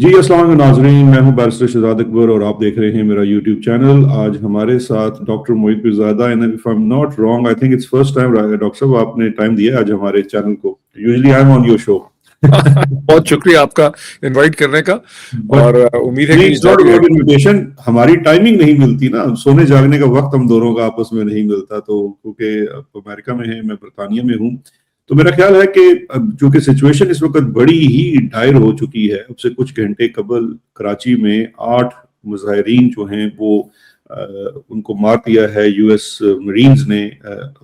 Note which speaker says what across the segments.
Speaker 1: جی السلام علیکم ناظرین، میں ہوں بیرسٹر شہزاد اکبر اور آپ دیکھ رہے ہیں میرا یوٹیوب چینل. آج ہمارے ساتھ ڈاکٹر موہت پیرزادہ ہیں. If I am not wrong I think it's first time doctor صاحب آپ نے ٹائم دیا آج ہمارے چینل کو. Usually I am on your show.
Speaker 2: بہت شکریہ آپ کا انوائٹ کرنے کا، اور امید ہے
Speaker 1: کہ ہماری ٹائمنگ نہیں ملتی نا، سونے جاگنے کا وقت ہم دونوں کا آپس میں نہیں ملتا. تو کیونکہ امریکہ میں ہے، میں برطانیہ میں ہوں، تو میرا خیال ہے کہ چونکہ سچویشن اس وقت بڑی ہی ڈائر ہو چکی ہے. اب سے کچھ گھنٹے قبل کراچی میں 8 مظاہرین جو ہیں وہ ان کو مار دیا ہے یو ایس مرینز نے.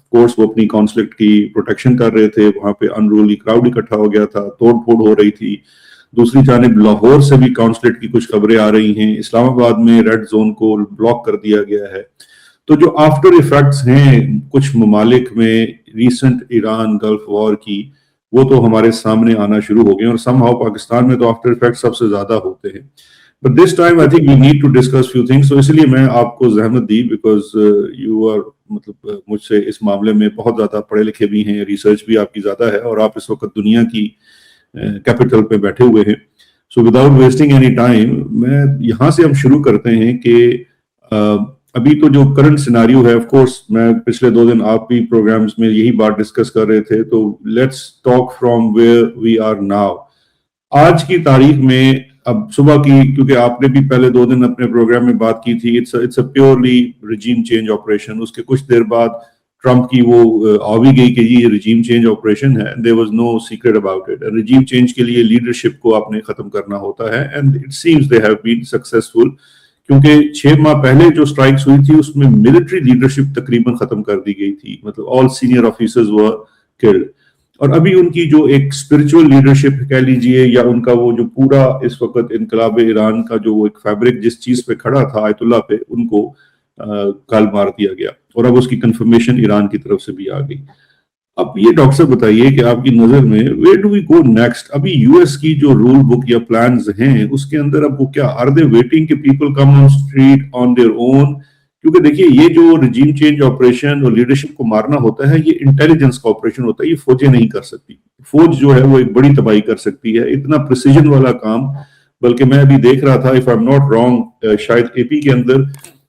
Speaker 1: کورس وہ اپنی کانسلیٹ کی پروٹیکشن کر رہے تھے، وہاں پہ انروللی کراؤڈ اکٹھا ہو گیا تھا، توڑ پھوڑ ہو رہی تھی. دوسری جانب لاہور سے بھی کانسلیٹ کی کچھ خبریں آ رہی ہیں. اسلام آباد میں ریڈ زون کو بلاک کر دیا گیا ہے. تو جو آفٹر ایفیکٹس ہیں کچھ ممالک میں ریسنٹ ایران گلف وار کی، وہ تو ہمارے سامنے آنا شروع ہو گئے، اور سم ہاؤ پاکستان میں تو آفٹر ایفیکٹ سب سے زیادہ ہوتے ہیں. But this time I think we need to discuss few things. تو اس لیے میں آپ کو زحمت دی بیکاز یو آر مطلب مجھ سے اس معاملے میں بہت زیادہ پڑھے لکھے بھی ہیں، ریسرچ بھی آپ کی زیادہ ہے، اور آپ اس وقت دنیا کی کیپٹل پہ بیٹھے ہوئے ہیں. So without wasting any time میں یہاں سے ہم شروع کرتے ہیں کہ ابھی تو جو کرنٹ سیناریو ہے، آف کورس میں پچھلے 2 دن آپ بھی پروگرامز میں یہی بات ڈسکس کر رہے تھے. تو let's talk from where we are now. آج کی تاریخ میں اب صبح کی، کیونکہ آپ نے بھی پہلے 2 دن اپنے پروگرام میں بات کی تھی، it's a purely regime change operation. اس کے کچھ دیر بعد ٹرمپ کی وہ آ بھی گئی کہ یہ رجیم چینج آپریشن ہے. there was no secret about it. Regime change کے لیے لیڈرشپ کو آپ نے ختم کرنا ہوتا ہے، and it seems they have been successful. کیونکہ 6 ماہ پہلے جو سٹرائکس ہوئی تھی اس میں ملٹری لیڈرشپ تقریباً ختم کر دی گئی تھی، مطلب آل سینئر آفیسرز were killed. اور ابھی ان کی جو ایک اسپرچول لیڈرشپ کہہ لیجئے، یا ان کا وہ جو پورا اس وقت انقلاب ایران کا جو وہ ایک فیبرک جس چیز پہ کھڑا تھا آیت اللہ پہ، ان کو کال مار دیا گیا، اور اب اس کی کنفرمیشن ایران کی طرف سے بھی آ گئی. اب یہ ڈاکٹر صاحب بتائیے کہ آپ کی نظر میں where do we go next؟ ابھی یو ایس کی جو رول بک یا پلانز ہیں اس کے اندر اب وہ کیا are they waiting کہ people come on street on their own؟ کیونکہ دیکھیے یہ جو رجیم چینج آپریشن اور لیڈرشپ کو مارنا ہوتا ہے، یہ انٹیلیجنس کا آپریشن ہوتا ہے، یہ فوجیں نہیں کر سکتی. فوج جو ہے وہ ایک بڑی تباہی کر سکتی ہے، اتنا پریسیجن والا کام. بلکہ میں ابھی دیکھ رہا تھا if I'm not wrong شاید اے پی کے اندر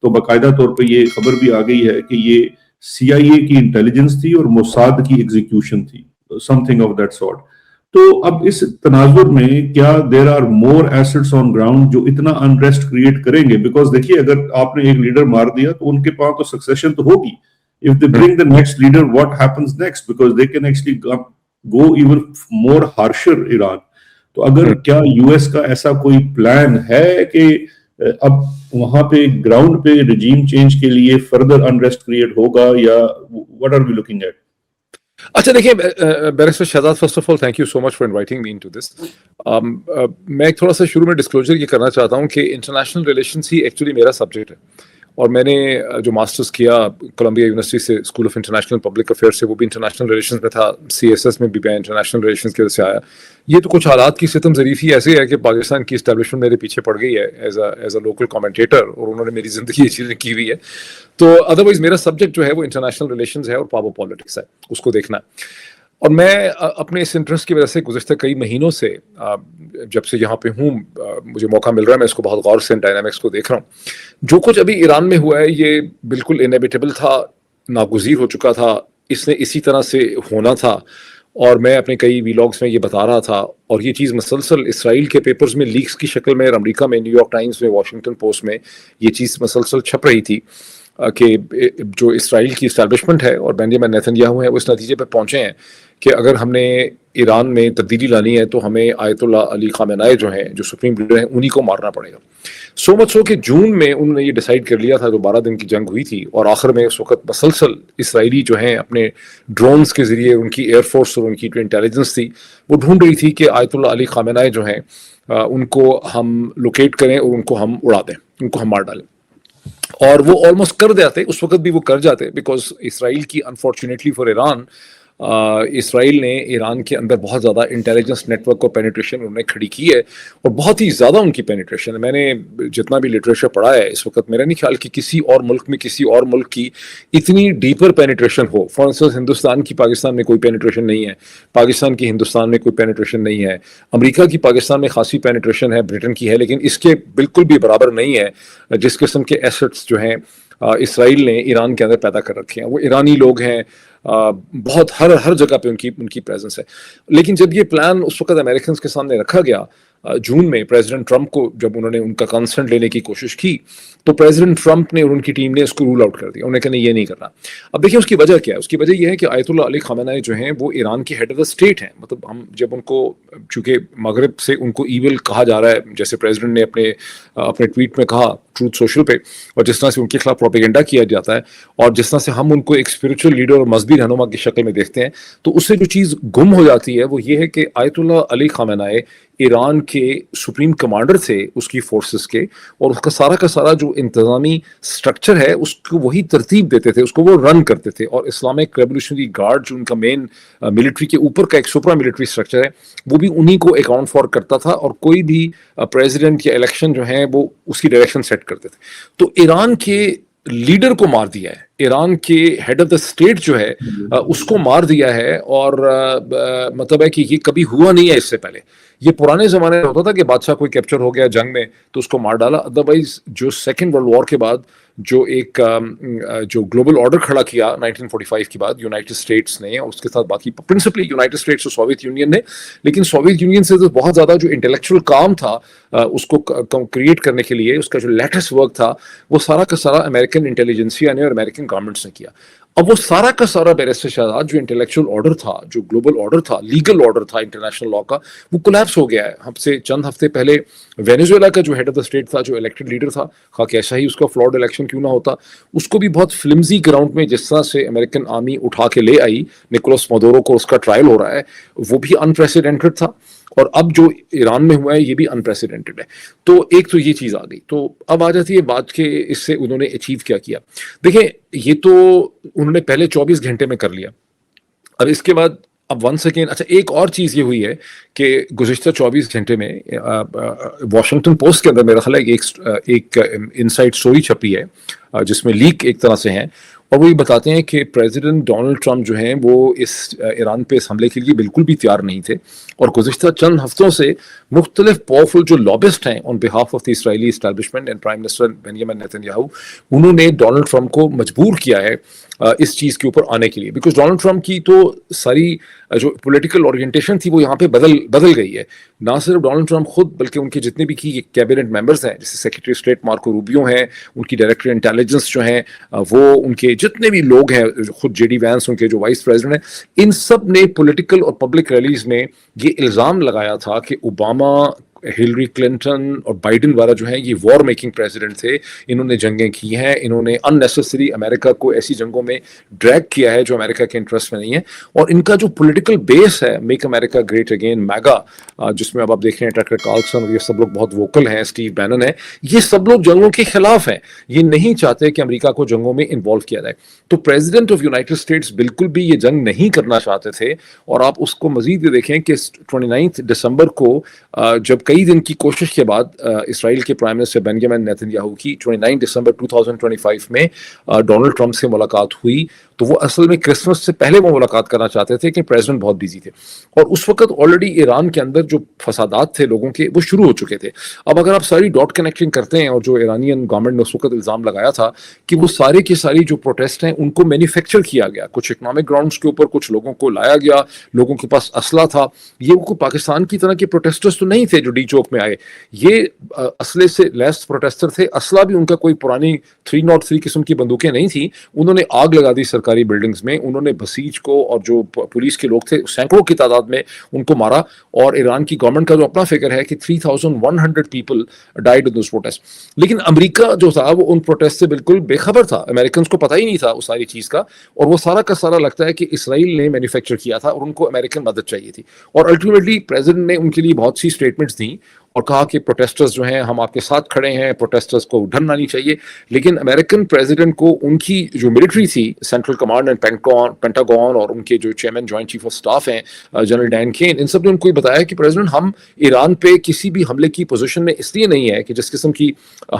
Speaker 1: تو باقاعدہ طور پہ یہ خبر بھی آ گئی ہے کہ یہ سی آئی اے کی انٹیلیجنس تھی اور موساد کی ایگزیکیوشن تھی، something of that sort. تو اب اس تناظر میں کیا there are more assets on ground جو اتنا انریسٹ کریٹ کریں گے؟ بیکاز دیکھیے اگر آپ نے ایک لیڈر مار دیا تو ان کے پاس تو سکسیشن تو ہوگی. if they bring the next leader what happens next? because they can actually go even more harsher Iran. تو اگر کیا یو ایس کا ایسا کوئی پلان ہے کہ اب وہاں پہ گراؤنڈ پہ رجیم چینج کے لیے فردر انریسٹ کریٹ ہوگا، یا what are we looking at؟
Speaker 2: اچھا دیکھیے barrister Shahzad, first of all thank you so much for inviting me into this. میں تھوڑا سا شروع میں ڈسکلوجر یہ کرنا چاہتا ہوں کہ انٹرنیشنل ریلیشنس ہی ایکچولی میرا سبجیکٹ ہے، اور میں نے جو ماسٹرز کیا کولمبیا یونیورسٹی سے، school of international public affair سے، وہ بھی انٹرنیشنل ریلیشنز میں تھا. سی ایس ایس میں بھی میں انٹرنیشنل ریلیشنز کی وجہ سے آیا. یہ تو کچھ حالات کی ستم ظریفی ایسے ہے کہ پاکستان کی اسٹیبلشمنٹ میرے پیچھے پڑ گئی ہے ایز اے لوکل کامنٹیٹر، اور انہوں نے میری زندگی یہ چیزیں کی ہوئی ہے. تو ادروائز میرا سبجیکٹ جو ہے وہ انٹرنیشنل ریلیشنز ہے اور پاور پالیٹکس ہے، اس کو دیکھنا ہے. اور میں اپنے اس انٹرسٹ کی وجہ سے گزشتہ کئی مہینوں سے جب سے یہاں پہ ہوں مجھے موقع مل رہا ہے، میں اس کو بہت غور سے ڈائنامکس کو دیکھ رہا ہوں. جو کچھ ابھی ایران میں ہوا ہے یہ بالکل انیویٹیبل تھا، ناگزیر ہو چکا تھا، اس نے اسی طرح سے ہونا تھا. اور میں اپنے کئی ویلاگس میں یہ بتا رہا تھا، اور یہ چیز مسلسل اسرائیل کے پیپرز میں لیکس کی شکل میں، امریکہ میں نیو یارک ٹائمز میں، واشنگٹن پوسٹ میں یہ چیز مسلسل چھپ رہی تھی کہ جو اسرائیل کی اسٹیبلشمنٹ ہے اور بنیامین نیتن یاہو ہے وہ اس نتیجے پہ پہنچے ہیں کہ اگر ہم نے ایران میں تبدیلی لانی ہے تو ہمیں آیت اللہ علی خامنہ جو ہیں، جو سپریم لیڈر ہیں، انہی کو مارنا پڑے گا. سو مچ ہو کہ جون میں انہوں نے یہ ڈیسائیڈ کر لیا تھا، جو 12 دن کی جنگ ہوئی تھی، اور آخر میں اس وقت مسلسل اسرائیلی جو ہیں اپنے ڈرونز کے ذریعے، ان کی ایئر فورس اور ان کی جو انٹیلیجنس تھی وہ ڈھونڈ رہی تھی کہ آیت اللہ علی خامنہ جو ہیں ان کو ہم لوکیٹ کریں اور ان کو ہم اڑا دیں، ان کو ہم مار ڈالیں. اور وہ آلموسٹ کر جاتے، اس وقت بھی وہ کر جاتے، بیکاز اسرائیل کی انفارچونیٹلی فار ایران اسرائیل نے ایران کے اندر بہت زیادہ انٹیلیجنس نیٹ ورک کو پینیٹریشن انہوں نے کھڑی کی ہے اور بہت ہی زیادہ ان کی پینیٹریشن ہے. میں نے جتنا بھی لٹریچر پڑھا ہے اس وقت میرا نہیں خیال کہ کسی اور ملک میں کسی اور ملک کی اتنی deeper penetration who. For instance Hindustan کی پاکستان میں کوئی پینیٹریشن نہیں ہے, پاکستان کی ہندوستان میں کوئی پینیٹریشن نہیں ہے, امریکہ کی پاکستان میں خاصی پینیٹریشن ہے, برٹن کی ہے, لیکن اس کے بالکل بھی برابر نہیں ہے جس قسم کے ایسٹس جو ہیں اسرائیل نے ایران کے اندر پیدا کر رکھے ہیں. وہ ایرانی لوگ ہیں, بہت ہر جگہ پہ ان کی پریزنس ہے. لیکن جب یہ پلان اس وقت امریکنز کے سامنے رکھا گیا جون میں, پریزیڈنٹ ٹرمپ کو جب انہوں نے ان کا کنسنٹ لینے کی کوشش کی تو پریزیڈنٹ ٹرمپ نے اور ان کی ٹیم نے اس کو رول آؤٹ کر دیا. انہوں نے کہا نہیں, یہ نہیں کرنا. اب دیکھیں اس کی وجہ کیا ہے. اس کی وجہ یہ ہے کہ آیت اللہ علی خامنہ جو ہیں وہ ایران کے ہیڈ آف دا اسٹیٹ ہیں. مطلب ہم جب ان کو, چونکہ مغرب سے ان کو ایول کہا جا رہا ہے, جیسے پریزیڈنٹ نے اپنے ٹویٹ میں کہا ٹروتھ سوشل پہ, اور جس طرح سے ان کے خلاف پروپیگنڈا کیا جاتا ہے اور جس طرح سے ہم ان کو ایک اسپرچل لیڈر اور مذہبی رہنما کی شکل میں دیکھتے ہیں, تو اس سے جو چیز گم ہو جاتی ہے وہ یہ ہے کہ آیت اللہ علی خامنہ ایران کے سپریم کمانڈر تھے اس کی فورسز کے, اور اس کا سارا جو انتظامی سٹرکچر ہے اس کو وہی ترتیب دیتے تھے, اس کو وہ رن کرتے تھے. اور اسلامک ریولیوشنری گارڈ جو ان کا مین ملٹری کے اوپر کا ایک سپرا ملٹری سٹرکچر ہے وہ بھی انہی کو اکاؤنٹ فار کرتا تھا, اور کوئی بھی پریزیڈنٹ یا الیکشن جو ہیں وہ اس کی ڈائریکشن سیٹ کرتے تھے. تو ایران کے لیڈر کو مار دیا ہے, ایران کے ہیڈ آف دا اسٹیٹ جو ہے اس کو مار دیا ہے. اور مطلب ہے کہ یہ کبھی ہوا نہیں ہے اس سے پہلے. یہ پرانے زمانے میں ہوتا تھا کہ بادشاہ کوئی کیپچر ہو گیا جنگ میں تو اس کو مار ڈالا. ادروائز جو سیکنڈ ورلڈ وار کے بعد جو ایک جو گلوبل آرڈر کھڑا کیا 1945 کے بعد یونائٹڈ اسٹیٹس نے, اور اس کے ساتھ باقی پرنسپلی یونائٹڈ اسٹیٹس اور سوویت یونین نے, لیکن سوویت یونین سے تو بہت زیادہ جو انٹلیکچوئل کام تھا اس کو کریٹ کرنے کے لیے, اس کا جو لیٹسٹ ورک تھا وہ سارا کا سارا امریکن انٹیلیجنسیا نے اور امریکن گورنمنٹس نے کیا. اب وہ سارا کا سارا بیرسٹر شہزاد جو انٹلیکچوئل آرڈر تھا, جو گلوبل آرڈر تھا, لیگل آرڈر تھا انٹرنیشنل لا کا, وہ کولیپس ہو گیا ہے. ہم سے چند ہفتے پہلے وینیزویلا کا جو ہیڈ آف دا اسٹیٹ تھا, جو الیکٹڈ لیڈر تھا, خواہ کیسا ہی اس کا فلاڈ الیکشن کیوں نہ ہوتا, اس کو بھی بہت فلمزی گراؤنڈ میں جس طرح سے امریکن آرمی اٹھا کے لے آئی, نکولس مادورو کو اس کا ٹرائل ہو رہا ہے, وہ بھی انپریسیڈنٹڈ تھا. اور اب جو ایران میں ہوا ہے یہ بھی انپریسیڈنٹڈ ہے. تو ایک تو یہ چیز آ گئی. تو اب آ جاتی ہے بات کہ اس سے انہوں نے اچیو کیا کیا. دیکھیں یہ تو انہوں نے پہلے 24 گھنٹے میں کر لیا. اب اس کے بعد اب ونس اگین اچھا ایک اور چیز یہ ہوئی ہے کہ گزشتہ 24 گھنٹے میں واشنگٹن پوسٹ کے اندر میرا خیال ہے ایک انسائڈ سٹوری چھپی ہے جس میں لیک ایک طرح سے ہیں, اور وہ یہ بتاتے ہیں کہ پریزیڈنٹ ڈونلڈ ٹرمپ جو ہیں وہ اس ایران پہ اس حملے کے لیے بالکل بھی تیار نہیں تھے, اور گزشتہ چند ہفتوں سے مختلف پاورفل جو لابسٹ ہیں on behalf of the Israeli establishment and prime minister Benjamin Netanyahu, انہوں نے ڈونلڈ ٹرمپ کو مجبور کیا ہے اس چیز کے اوپر آنے کے لیے, بیکاز ڈونلڈ ٹرمپ کی تو ساری جو پولیٹیکل اورینٹیشن تھی وہ یہاں پہ بدل گئی ہے. نہ صرف ڈونلڈ ٹرمپ خود بلکہ ان کے جتنے بھی کی کیبنٹ ممبرز ہیں, جیسے سیکرٹری اسٹیٹ مارکو روبیو ہیں, ان کی ڈائریکٹر انٹیلیجنس جو ہیں, وہ ان کے جتنے بھی لوگ ہیں, خود جے ڈی وینس ان کے جو وائس پریزیڈنٹ ہیں, ان سب نے پولیٹیکل اور پبلک ریلیز میں یہ الزام لگایا تھا کہ اوباما, ہلری کلنٹن اور بائیڈن والا جو ہیں یہ وار میکنگ پریزیڈنٹ تھے, انہوں نے جنگیں کی ہیں, انہوں نے ان نیسیسری امریکہ کو ایسی جنگوں میں ڈریگ کیا ہے جو امریکہ کے انٹرسٹ میں نہیں ہے. اور ان کا جو پولیٹیکل بیس ہے میک امریکہ گریٹ اگین میگا, جس میں اب آپ دیکھ رہے ہیں ٹیکر کارلسن اور یہ سب لوگ بہت ووکل ہیں, اسٹیو بینن ہے, یہ سب لوگ جنگوں کے خلاف ہیں, یہ نہیں چاہتے کہ امریکہ کو جنگوں میں انوالو کیا جائے. تو پریزیڈنٹ آف یونائٹڈ اسٹیٹس بالکل بھی یہ جنگ نہیں کرنا چاہتے تھے. اور آپ اس کو مزید یہ دیکھیں کہ 29 دسمبر کو جب کئی دن کی کوشش کے بعد اسرائیل کے prime minister Benjamin Nitin Yahoo کی 29 دسمبر 2025 میں ڈونلڈ ٹرمپ سے ملاقات ہوئی, تو وہ اصل میں کرسمس سے پہلے وہ ملاقات کرنا چاہتے تھے کہ پریزیڈنٹ بہت بیزی تھے, اور اس وقت آلریڈی ایران کے اندر جو فسادات تھے لوگوں کے وہ شروع ہو چکے تھے. اب اگر آپ ساری ڈاٹ کنیکٹنگ کرتے ہیں, اور جو ایرانین گورنمنٹ نے اس وقت الزام لگایا تھا کہ وہ سارے کے ساری جو پروٹیسٹ ہیں ان کو مینوفیکچر کیا گیا, کچھ اکنامک گراؤنڈس کے اوپر کچھ لوگوں کو لایا گیا, لوگوں کے پاس اسلحہ تھا, یہ وہ پاکستان کی طرح کے پروٹیسٹرز تو نہیں تھے جو ڈی چوک میں آئے, یہ اسلحے سے لیس پروٹیسٹر تھے. اسلحہ بھی ان کا کوئی پرانی 303 قسم کی بندوقیں نہیں تھیں, انہوں نے آگ لگا دی سرکاری بلڈنگز میں, انہوں نے بسیج کو اور جو پولیس کے لوگ تھے سینکڑوں کی تعداد میں ان کو مارا, اور ایران کی گورنمنٹ کا جو اپنا فگر ہے کہ 3100 people died in those protest. لیکن امریکہ جو تھا وہ ان پروٹیسٹ سے بالکل بے خبر تھا, امریکنز کو پتہ ہی نہیں تھا اس ساری چیز کا, اور وہ سارا کا سارا لگتا ہے کہ اسرائیل نے مینوفیکچر کیا تھا اور ان کو امریکن مدد چاہیے تھی. اور الٹیمیٹلی پریزیڈنٹ نے ان کے لیے بہت سی اسٹیٹمنٹس دیں, اور کہا کہ پروٹیسٹرز جو ہیں ہم آپ کے ساتھ کھڑے ہیں, پروٹیسٹرز کو ڈرنا نہیں چاہیے. لیکن امریکن پریزیڈنٹ کو ان کی جو ملٹری تھی, سینٹرل کمانڈ اینڈ پینٹاگون, اور ان کے جو chairman joint chief of staff ہیں جنرل ڈین کین, ان سب نے ان کو یہ بتایا کہ پریزیڈنٹ ہم ایران پہ کسی بھی حملے کی پوزیشن میں اس لیے نہیں ہے کہ جس قسم کی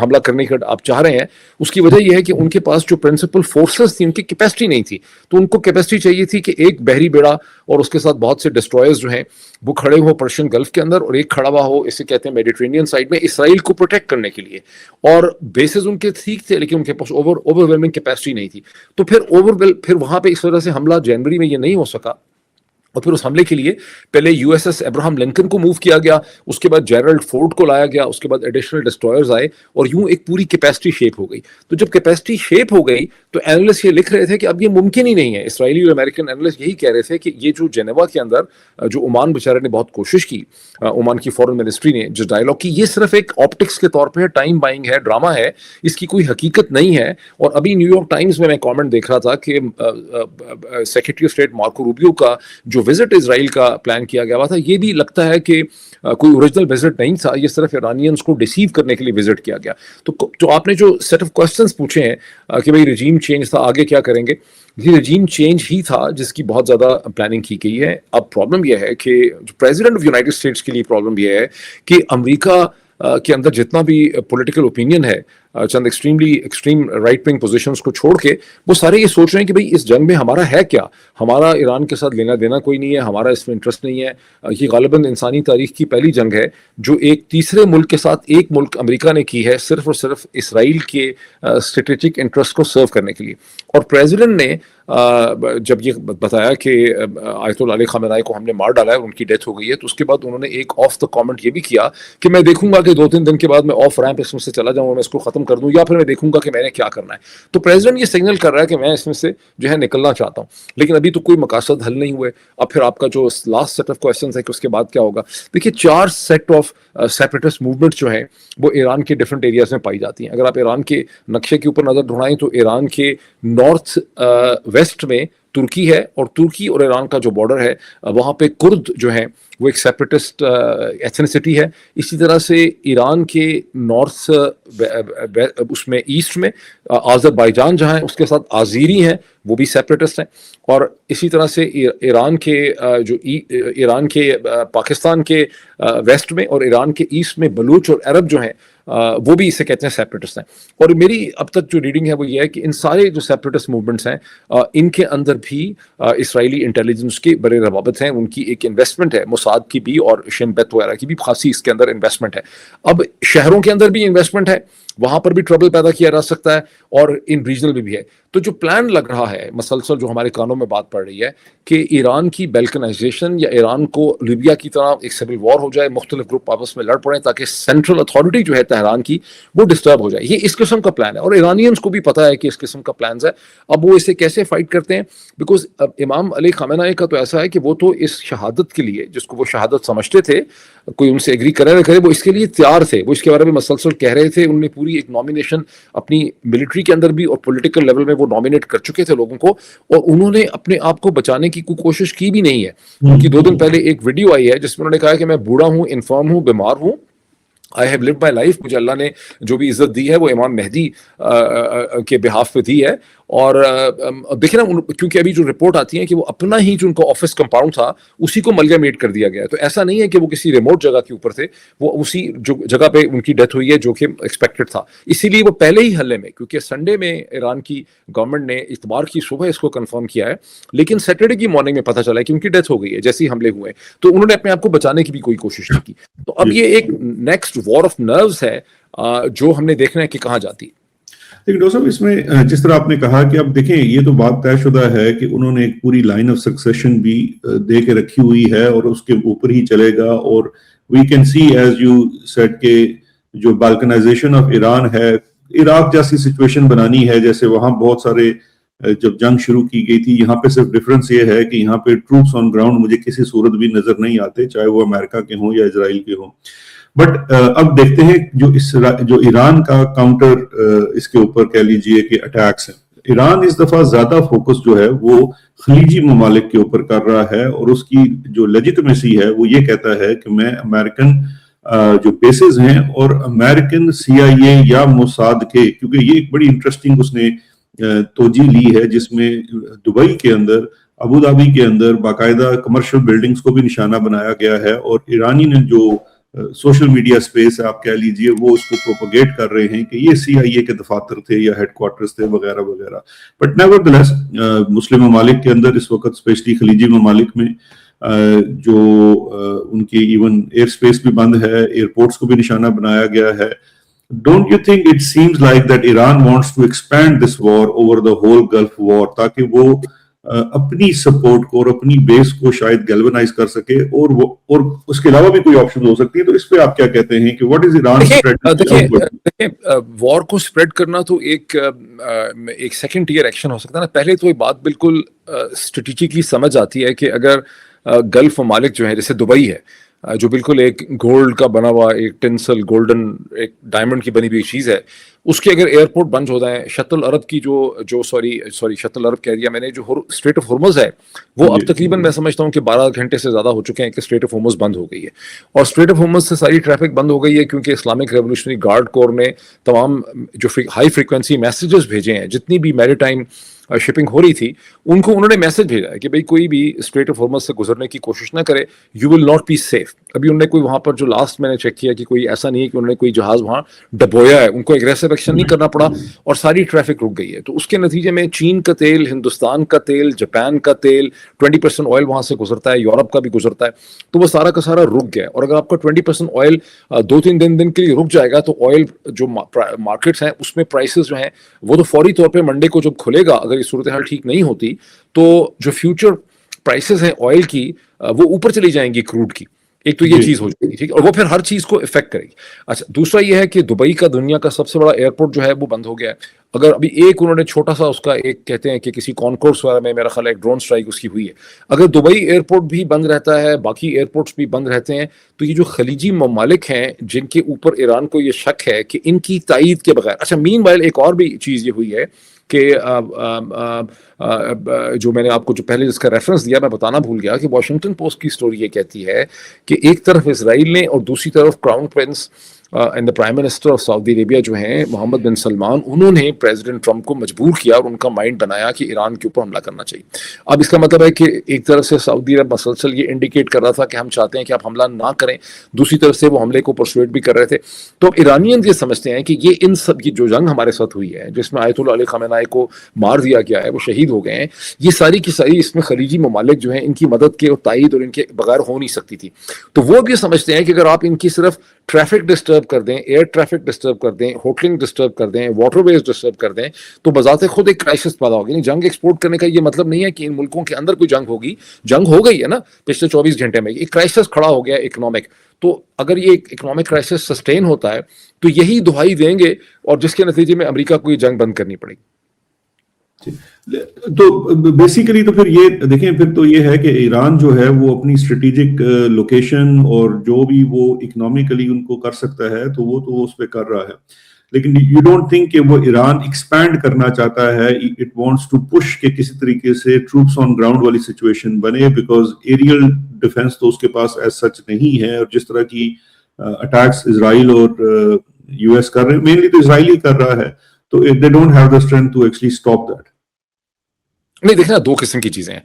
Speaker 2: حملہ کرنے کا آپ چاہ رہے ہیں, اس کی وجہ یہ ہے کہ ان کے پاس جو پرنسپل فورسز تھی ان کی کیپیسٹی نہیں تھی. تو ان کو کیپیسٹی چاہیے تھی کہ ایک بحری بیڑا اور اس کے ساتھ بہت سے ڈسٹرائرز جو ہیں وہ کھڑے ہو پرشین گلف کے اندر, اور ایک کھڑا ہوا ہو اسے کہتے ہیں میڈیٹرینین سائڈ میں اسرائیل کو پروٹیکٹ کرنے کے لیے. اور بیسز ان کے ٹھیک تھے لیکن ان کے پاس اوور ویلمنگ کیپیسٹی نہیں تھی. تو پھر وہاں پہ اس وجہ سے حملہ جنوری میں یہ نہیں ہو سکا, اور پھر اس حملے کے لیے پہلے U S S Abraham Lincoln کو موو کیا گیا, اس کے بعد جیرلڈ فورڈ کو لایا گیا, اس کے بعد ایڈیشنل ڈسٹرائرز آئے, اور یوں ایک پوری کیپیسٹی شیپ ہو گئی. تو جب کیپیسٹی شیپ ہو گئی تو اینالسٹ یہ لکھ رہے تھے کہ اب یہ ممکن ہی نہیں ہے. اسرائیلی اور امریکن اینالسٹ یہی کہہ رہے تھے کہ یہ جو جنیوا کے اندر جو عمان بیچارے نے بہت کوشش کی, عمان کی فورن منسٹری نے جو ڈائلاگ کی, یہ صرف ایک آپٹکس کے طور پہ ٹائم بائنگ ہے, ڈرامہ ہے, اس کی کوئی حقیقت نہیں ہے. اور ابھی نیو یارک ٹائمز میں کامنٹ دیکھ رہا تھا کہ secretary of state Marco Rubio کا جو وزٹ اسرائیل کا پلان کیا گیا ہوا تھا, یہ بھی لگتا ہے کہ کوئی اوریجنل وزٹ نہیں تھا, یہ صرف ایرانیئنس کو ڈیسیو کرنے کے لیے وزٹ کیا گیا. تو آپ نے جو سیٹ آف کوسچنس پوچھے ہیں کہ بھئی رجیم چینج تھا, آگے کیا کریں گے, یہ رجیم چینج ہی تھا جس کی بہت زیادہ پلاننگ کی گئی ہے. اب پرابلم یہ ہے کہ جو پریزیڈنٹ آف یونائٹڈ اسٹیٹس کے لیے پرابلم یہ ہے کہ امریکہ کے اندر جتنا بھی پولیٹیکل اوپینین ہے, چند ایکسٹریم رائٹ ونگ پوزیشنز کو چھوڑ کے, وہ سارے یہ سوچ رہے ہیں کہ بھئی اس جنگ میں ہمارا ہے کیا, ہمارا ایران کے ساتھ لینا دینا کوئی نہیں ہے, ہمارا اس میں انٹرسٹ نہیں ہے. یہ غالباً انسانی تاریخ کی پہلی جنگ ہے جو ایک تیسرے ملک کے ساتھ ایک ملک امریکہ نے کی ہے صرف اور صرف اسرائیل کے اسٹریٹجک انٹرسٹ کو سرو کرنے کے لیے. اور پریزیڈنٹ نے جب یہ بتایا کہ آیت اللہ علی خامنہئی کو ہم نے مار ڈالا ہے, ان کی ڈیتھ ہو گئی ہے, تو اس کے بعد انہوں نے ایک آف دا کامنٹ یہ بھی کیا کہ میں دیکھوں گا کہ 2-3 دن کے بعد میں آف ریمپ اس میں سے چلا جاؤں, میں اس کو ختم کر دوں, یا پھر میں دیکھوں گا کہ میں نے کیا کرنا ہے. تو پریزیڈنٹ یہ سگنل کر رہا ہے کہ میں اس میں سے جو ہے نکلنا چاہتا ہوں, لیکن ابھی تو کوئی مقاصد حل نہیں ہوئے. اب پھر آپ کا جو لاسٹ سیٹ آف کوسچنز ہے کہ اس کے بعد کیا ہوگا, دیکھیے 4 سیٹ آف سیپریٹسٹ موومنٹ جو ہیں وہ ایران کے ڈفرنٹ ایریاز میں پائی جاتی ہیں. اگر آپ ایران کے نقشے کے اوپر نظر دوڑائیں تو ایران کے نارتھ ویسٹ میں ترکی ہے, اور ترکی اور ایران کا جو بارڈر ہے وہاں پہ کرد جو ہیں وہ ایک سیپریٹسٹ ایتھنیسٹی ہے. اسی طرح سے ایران کے نارتھ اس میں ایسٹ میں آذربائیجان جہاں ہے اس کے ساتھ آذیری ہیں, وہ بھی سیپریٹسٹ ہیں. اور اسی طرح سے ایران کے پاکستان کے ویسٹ میں اور ایران کے ایسٹ میں بلوچ اور عرب جو ہیں وہ بھی اسے کہتے ہیں سیپریٹسٹ ہیں. اور میری اب تک جو ریڈنگ ہے وہ یہ ہے کہ ان سارے جو سیپریٹسٹ موومنٹس ہیں ان کے اندر بھی اسرائیلی انٹیلیجنس کے بڑے روابط ہیں, ان کی ایک انویسٹمنٹ ہے, موساد کی بھی اور شین بیت وغیرہ کی بھی خاصی اس کے اندر انویسٹمنٹ ہے. اب شہروں کے اندر بھی انویسٹمنٹ ہے, وہاں پر بھی ٹربل پیدا کیا جا سکتا ہے, اور ان ریجنل بھی ہے. تو جو پلان لگ رہا ہے مسلسل جو ہمارے کانوں میں بات پڑ رہی ہے کہ ایران کی بیلکنائزیشن یا ایران کو لیبیا کی طرح ایک سول وار ہو جائے, مختلف گروپ آپس میں لڑ پڑیں تاکہ سینٹرل اتھارٹی جو ہے تہران کی وہ ڈسٹرب ہو جائے. یہ اس قسم کا پلان ہے, اور ایرانیئنس کو بھی پتا ہے کہ اس قسم کا پلانز ہے. اب وہ اسے کیسے فائٹ کرتے ہیں, بیکاز امام علی خامنہئی کا تو ایسا ہے کہ وہ تو اس شہادت کے لیے جس کو وہ شہادت سمجھتے تھے, کوئی ان سے ایگری کرے نہ کرے, وہ اس کے لیے تیار تھے, وہ اس کے بارے میں مسلسل کہہ رہے تھے. انہوں نے پوری ایک نامینیشن اپنی ملٹری کے اندر بھی اور پولیٹیکل لیول میں وہ نامینیٹ کر چکے تھے لوگوں کو, اور انہوں نے اپنے آپ کو بچانے کی کوئی کوشش کی بھی نہیں ہے. ان کی 2 دن پہلے ایک ویڈیو آئی ہے جس میں انہوں نے کہا کہ میں بوڑھا ہوں, انفارم ہوں, بیمار ہوں, I have lived my life, مجھے اللہ نے جو بھی عزت دی ہے وہ امام مہدی کے بہاف پہ دی ہے. اور دیکھیں نا, کیونکہ ابھی جو رپورٹ آتی ہے کہ وہ اپنا ہی جو ان کا آفس کمپاؤنڈ تھا اسی کو ملیا میٹ کر دیا گیا ہے. تو ایسا نہیں ہے کہ وہ کسی ریموٹ جگہ کے اوپر تھے, وہ اسی جو جگہ پہ ان کی ڈیتھ ہوئی ہے جو کہ ایکسپیکٹڈ تھا. اسی لیے وہ پہلے ہی حلے میں, کیونکہ سنڈے میں ایران کی گورنمنٹ نے اتوار کی صبح اس کو کنفرم کیا ہے, لیکن سیٹرڈے کی مارننگ میں پتہ چلا ہے کہ ان کی ڈیتھ ہو گئی ہے جیسے ہی حملے ہوئے, تو انہوں نے اپنے آپ کو بچانے کی بھی کوئی کوشش نہیں کی. تو اب یہ ایک نیکسٹ وار آف نروز ہے جو ہم نے دیکھنا ہے کہ کہاں جاتی ہے.
Speaker 1: لیکن ڈاکٹر صاحب اس میں جس طرح آپ نے کہا کہ اب دیکھیں یہ تو بات طے شدہ ہے کہ انہوں نے ایک پوری لائن آف سکسیشن بھی دے کے رکھی ہوئی ہے اور اس کے اوپر ہی چلے گا. اور we can see as you said کہ جو بالکنائزیشن آف ایران ہے, عراق جیسی سچویشن بنانی ہے جیسے وہاں بہت سارے جب جنگ شروع کی گئی تھی. یہاں پہ صرف ڈفرنس یہ ہے کہ یہاں پہ ٹروپس آن گراؤنڈ مجھے کسی صورت بھی نظر نہیں آتے, چاہے وہ امریکہ کے ہوں یا اسرائیل کے ہوں. بٹ اب دیکھتے ہیں جو ایران کا کاؤنٹر اس کے اوپر کہہ لیجئے کہ اٹیکس ہیں. ایران اس دفعہ زیادہ فوکس جو ہے وہ خلیجی ممالک کے اوپر کر رہا ہے, اور اس کی جو لیجیٹمیسی ہے وہ یہ کہتا ہے کہ میں امریکن جو بیسز ہیں اور امریکن CIA یا موساد کے، کیونکہ یہ ایک بڑی انٹرسٹنگ اس نے توجہ لی ہے جس میں دبئی کے اندر، ابو دھابی کے اندر باقاعدہ کمرشل بلڈنگز کو بھی نشانہ بنایا گیا ہے، اور ایرانی نے جو سوشل میڈیا سپیس ہے آپ کہہ لیجئے، وہ اس کو پروپوگیٹ کر رہے ہیں کہ یہ CIA کے دفاتر تھے یا ہیڈ کوارٹرز تھے وغیرہ وغیرہ. بٹ نیور دلیس مسلم ممالک کے اندر اس وقت اسپیشلی خلیجی ممالک میں جو ان کی ایون ایئر سپیس بھی بند ہے، ایئرپورٹس کو بھی نشانہ بنایا گیا ہے. Don't you think it seems like that Iran wants to expand this war over the whole Gulf war تاکہ وہ اپنی سپورٹ کو اور اپنی بیس کو شاید گیلونائز کر سکے، اور اس کے علاوہ بھی کوئی آپشن ہو سکتی ہے؟ تو اس پہ آپ کیا کہتے ہیں کہ واٹ از ایران؟
Speaker 2: دیکھیں وار کو اسپریڈ کرنا تو ایک سیکنڈ ٹیئر ایکشن ہو سکتا ہے نا. پہلے تو یہ بات بالکل اسٹریٹجیکلی سمجھ آتی ہے کہ اگر گلف ممالک جو ہیں جیسے دبئی ہے جو بالکل ایک گولڈ کا بنا ہوا ایک ٹنسل گولڈن ایک ڈائمنڈ کی بنی ہوئی چیز ہے، اس کے اگر ایئرپورٹ بند ہو جائیں، شط العرب کی جو سوری شط العرب کہہ دیا میں نے، جو اسٹریٹ آف ہرمز ہے وہ اب تقریباً میں سمجھتا ہوں کہ 12 گھنٹے سے زیادہ ہو چکے ہیں کہ اسٹریٹ آف ہرمز بند ہو گئی ہے. اور اسٹریٹ آف ہرمز سے ساری ٹریفک بند ہو گئی ہے کیونکہ اسلامک ریولوشنری گارڈ کور نے تمام جو ہائی فریکوینسی میسیجز بھیجے ہیں، جتنی بھی میری ٹائم شپنگ ہو رہی تھی ان کو انہوں نے میسج بھیجا ہے کہ بھئی کوئی بھی اسٹریٹ آف ہرمز سے گزرنے کی کوشش نہ کرے، you will not be safe. ابھی انہوں نے کوئی وہاں پر جو لاسٹ میں نے چیک کیا کہ کوئی ایسا نہیں ہے کہ انہوں نے کوئی جہاز وہاں ڈبویا ہے، ان کو اگریسو ایکشن نہیں کرنا پڑا اور ساری ٹریفک رک گئی ہے. تو اس کے نتیجے میں چین کا تیل، ہندوستان کا تیل، جاپان کا تیل، 20% آئل وہاں سے گزرتا ہے، یورپ کا بھی گزرتا ہے، تو وہ سارا کا سارا رک گیا. اور اگر آپ کا 20% آئل 2-3 دن کے لیے رک جائے گا تو آئل جو مارکیٹس ہیں اس میں پرائسز جو ہیں وہ تو فوری طور پہ منڈے کو جب کھلے گا، اگر یہ صورتحال ٹھیک نہیں ہوتی تو جو فیوچر پرائسز ہیں آئل کی وہ اوپر چلی جائیں گی کروڈ کی. ایک تو یہ چیز ہو جائے گی، ٹھیک، اور وہ پھر ہر چیز کو افیکٹ کرے گی. اچھا دوسرا یہ ہے کہ دبئی کا دنیا کا سب سے بڑا ایئرپورٹ جو ہے وہ بند ہو گیا ہے. اگر ابھی ایک انہوں نے چھوٹا سا اس کا ایک کہتے ہیں کہ کسی کانکورس وغیرہ میں میرا خیال ہے ایک ڈرون سٹرائک اس کی ہوئی ہے، اگر دبئی ایئرپورٹ بھی بند رہتا ہے، باقی ایئرپورٹس بھی بند رہتے ہیں، تو یہ جو خلیجی ممالک ہیں جن کے اوپر ایران کو یہ شک ہے کہ ان کی تائید کے بغیر. اچھا مین وائل ایک اور بھی چیز یہ ہوئی ہے کہ جو میں نے آپ کو جو پہلے جس کا ریفرنس دیا میں بتانا بھول گیا کہ واشنگٹن پوسٹ کی سٹوری یہ کہتی ہے کہ ایک طرف اسرائیل نے اور دوسری طرف crown prince and the prime minister of Saudi Arabia جو ہیں محمد بن سلمان، انہوں نے پریزیڈنٹ ٹرمپ کو مجبور کیا اور ان کا مائنڈ بنایا کہ ایران کے اوپر حملہ کرنا چاہیے. اب اس کا مطلب ہے کہ ایک طرف سے سعودی عرب مسلسل یہ انڈیکیٹ کر رہا تھا کہ ہم چاہتے ہیں کہ آپ حملہ نہ کریں، دوسری طرف سے وہ حملے کو پرسویٹ بھی کر رہے تھے. تو اب ایرانین یہ سمجھتے ہیں کہ یہ ان سب کی جو جنگ ہمارے ساتھ ہوئی ہے جس میں آیت اللہ علی خامنہ ای کو مار دیا گیا ہے، وہ شہید ہو گئے ہیں، یہ ساری کی ساری اس میں خلیجی ممالک جو ہیں ان کی مدد کے اور تائید اور ان کے بغیر ہو نہیں سکتی تھی. تو وہ بھی سمجھتے ہیں کہ اگر آپ ان کی صرف ٹریفک ڈسٹرب کر دیں، ایئر ٹریفک ڈسٹرب کر دیں، ہوٹلنگ ڈسٹرب کر دیں، واٹر ویز ڈسٹرب کر دیں، تو بذات خود ایک کرائسس پیدا ہوگی. جنگ ایکسپورٹ کرنے کا یہ مطلب نہیں ہے کہ ان ملکوں کے اندر کوئی جنگ ہوگی، جنگ ہو گئی ہے نا پچھلے 24 گھنٹے میں، ایک کرائسس کھڑا ہو گیا اکنامک. تو اگر یہ اکنامک کرائسس سسٹین ہوتا ہے تو یہی دہائی دیں گے اور جس کے نتیجے میں امریکہ کو یہ جنگ بند کرنی پڑے گی.
Speaker 1: تو بیسیکلی تو پھر یہ دیکھیں، پھر تو یہ ہے کہ ایران جو ہے وہ اپنی اسٹریٹجک لوکیشن اور جو بھی وہ اکنامکلی ان کو کر سکتا ہے تو وہ اس پہ کر رہا ہے. لیکن یو ڈونٹ تھنک کہ وہ ایران ایکسپینڈ کرنا چاہتا ہے، اٹ وانٹس ٹو پش کہ کسی طریقے سے ٹروپس آن گراؤنڈ والی سچویشن بنے، بیکاز ایریل ڈیفenس تو اس کے پاس ایز سچ نہیں ہے. اور جس طرح کی اٹیکس اسرائیل اور US کر رہے ہیں، مینلی تو اسرائیل ہی کر رہا ہے، تو they don't have the strength to actually stop that.
Speaker 2: نہیں دیکھنا دو قسم کی چیزیں ہیں.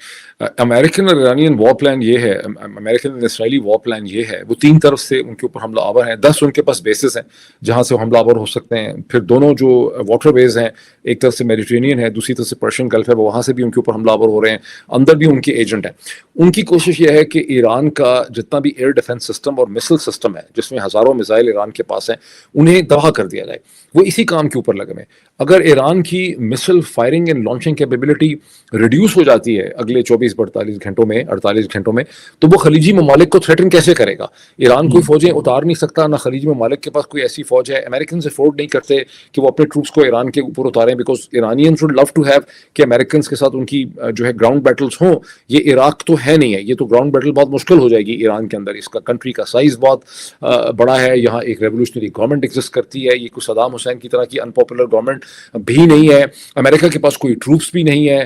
Speaker 2: امریکن اور ایرانین وار پلان یہ ہے، امریکن اور اسرائیلی وار پلان یہ ہے، وہ 3 طرف سے ان کے اوپر حملہ آور ہیں. 10 ان کے پاس بیسز ہیں جہاں سے حملہ آور ہو سکتے ہیں. پھر دونوں جو واٹر ویز ہیں، ایک طرف سے میڈیٹرینین ہے، دوسری طرف سے پرشین گلف ہے، وہاں سے بھی ان کے اوپر حملہ آور ہو رہے ہیں. اندر بھی ان کے ایجنٹ ہیں. ان کی کوشش یہ ہے کہ ایران کا جتنا بھی ایئر ڈیفنس سسٹم اور مسل سسٹم ہے جس میں ہزاروں میزائل ایران کے پاس ہیں، انہیں تباہ کر دیا جائے. وہ اسی کام کے اوپر لگے ہیں. اگر ایران کی missile firing and launching capability reduce ہو جاتی ہے اگلے 48 گھنٹوں میں 48 گھنٹوں میں، تو وہ خلیجی ممالک کو تھریٹن کیسے کرے گا؟ ایران کوئی فوجیں اتار نہیں سکتا، نہ خلیجی ممالک کے پاس کوئی ایسی فوج ہے. امریکنز افورڈ نہیں کرتے کہ وہ اپنے ٹروپس کو ایران کے اوپر اتاریں، because Iranians would love to have کہ امریکنز کے ساتھ ان کی جو ہے گراؤنڈ بیٹلز ہوں. یہ عراق تو ہے نہیں ہے، یہ تو گراؤنڈ بیٹل بہت مشکل ہو جائے گی ایران کے اندر. اس کا کنٹری کا سائز بہت بڑا ہے، یہاں ایک ریولوشنری گورنمنٹ ایگزسٹ کرتی ہے، یہ کوئی صدام حسین کی طرح کی انپاپولر گورنمنٹ بھی نہیں ہے. امریکہ کے پاس کوئی ٹروپس بھی نہیں ہے.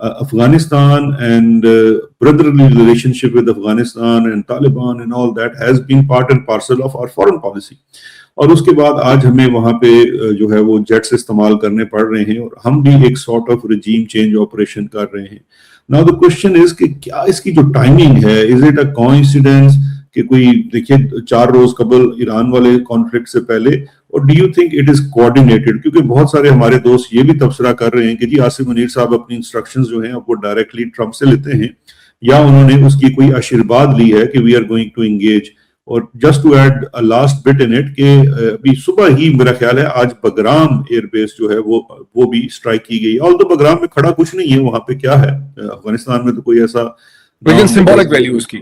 Speaker 1: Afghanistan and brotherly relationship with Afghanistan and Taliban and all that has been part and parcel of our foreign policy. اور اس کے بعد آج ہمیں وہاں پہ جو ہے وہ جیٹس استعمال کرنے پڑ رہے ہیں اور ہم بھی ایک sort of regime change operation کر رہے ہیں. Now the question is کہ کیا اس کی جو ٹائمنگ ہے, is it a coincidence کہ کوئی دیکھیے 4 روز قبل ایران والے کانفلکٹ سے پہلے, اور do you think it is کوآرڈینیٹڈ؟ کیونکہ بہت سارے ہمارے دوست یہ بھی تبصرہ کر رہے ہیں کہ جی عاصم منیر صاحب اپنی انسٹرکشنز جو ہیں وہ ڈائریکٹلی ٹرمپ سے لیتے ہیں یا انہوں نے اس کی کوئی آشیرواد لی ہے کہ we are going to engage. اور just to add last bit in it کہ ابھی صبح ہی میرا خیال ہے آج بگرام ایئر بیس جو ہے وہ بھی اسٹرائک کی گئی. آلدو بگرام میں کھڑا کچھ نہیں ہے, وہاں پہ کیا ہے افغانستان میں تو کوئی ایسا
Speaker 2: سمبولک ویلیو اس کی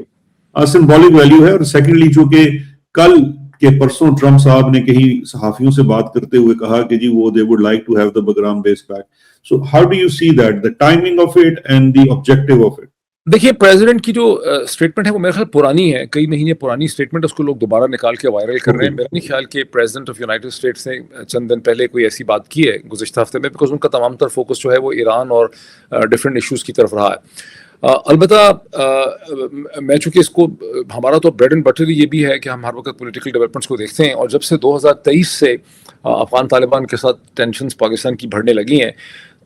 Speaker 1: سمبولک ویلیو ہے. اور سیکنڈلی چونکہ کل کے پرسوں ٹرمپ صاحب نے کہیں صحافیوں سے بات کرتے ہوئے کہا کہ جی وہ they would like to have the Bagram base back. So how do you see that, the timing of it and the objective of it?
Speaker 2: دیکھیے پریزیڈنٹ کی جو اسٹیٹمنٹ ہے وہ میرے خیال پرانی ہے, کئی مہینے پرانی اسٹیٹمنٹ, اس کو لوگ دوبارہ نکال کے وائرل کر رہے ہیں. میرا نہیں خیال کہ پریزیڈنٹ آف یونائٹڈ اسٹیٹس نے چند دن پہلے کوئی ایسی بات کی ہے گزشتہ ہفتے میں, بیکاز ان کا تمام تر فوکس جو ہے وہ ایران اور ڈفرینٹ ایشوز کی طرف رہا ہے. البتہ میں چونکہ اس کو ہمارا تو بریڈ اینڈ بٹر یہ بھی ہے کہ ہم ہر وقت پولیٹیکل ڈیولپمنٹس کو دیکھتے ہیں, اور جب سے 2023 سے افغان طالبان کے ساتھ ٹینشنز پاکستان کی بڑھنے لگی ہیں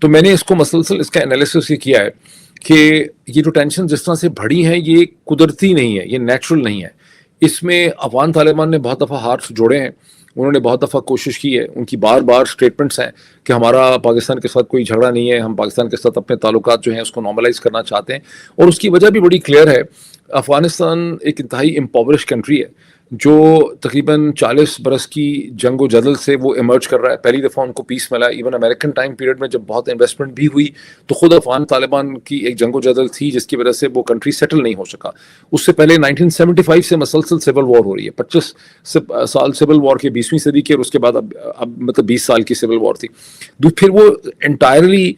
Speaker 2: تو میں نے اس کو مسلسل اس کا انالیسس یہ کیا ہے کہ یہ جو ٹینشن جس طرح سے بڑھی ہیں یہ قدرتی نہیں ہے, یہ نیچرل نہیں ہے. اس میں افغان طالبان نے بہت دفعہ ہاتھ جوڑے ہیں, انہوں نے بہت دفعہ کوشش کی ہے, ان کی بار بار اسٹیٹمنٹس ہیں کہ ہمارا پاکستان کے ساتھ کوئی جھگڑا نہیں ہے, ہم پاکستان کے ساتھ اپنے تعلقات جو ہیں اس کو نارملائز کرنا چاہتے ہیں. اور اس کی وجہ بھی بڑی کلیئر ہے. افغانستان ایک انتہائی امپاورش کنٹری ہے جو تقریباً 40 برس کی جنگ و جدل سے وہ ایمرج کر رہا ہے. پہلی دفعہ ان کو پیس ملا. ایون امریکن ٹائم پیریڈ میں جب بہت انویسٹمنٹ بھی ہوئی تو خود افغان طالبان کی ایک جنگ و جدل تھی جس کی وجہ سے وہ کنٹری سیٹل نہیں ہو سکا. اس سے پہلے 1975 سے مسلسل سول وار ہو رہی ہے, 25 سال سول وار کے 20ویں صدی کے, اور اس کے بعد اب مطلب 20 سال کی سول وار تھی. پھر وہ انٹائرلی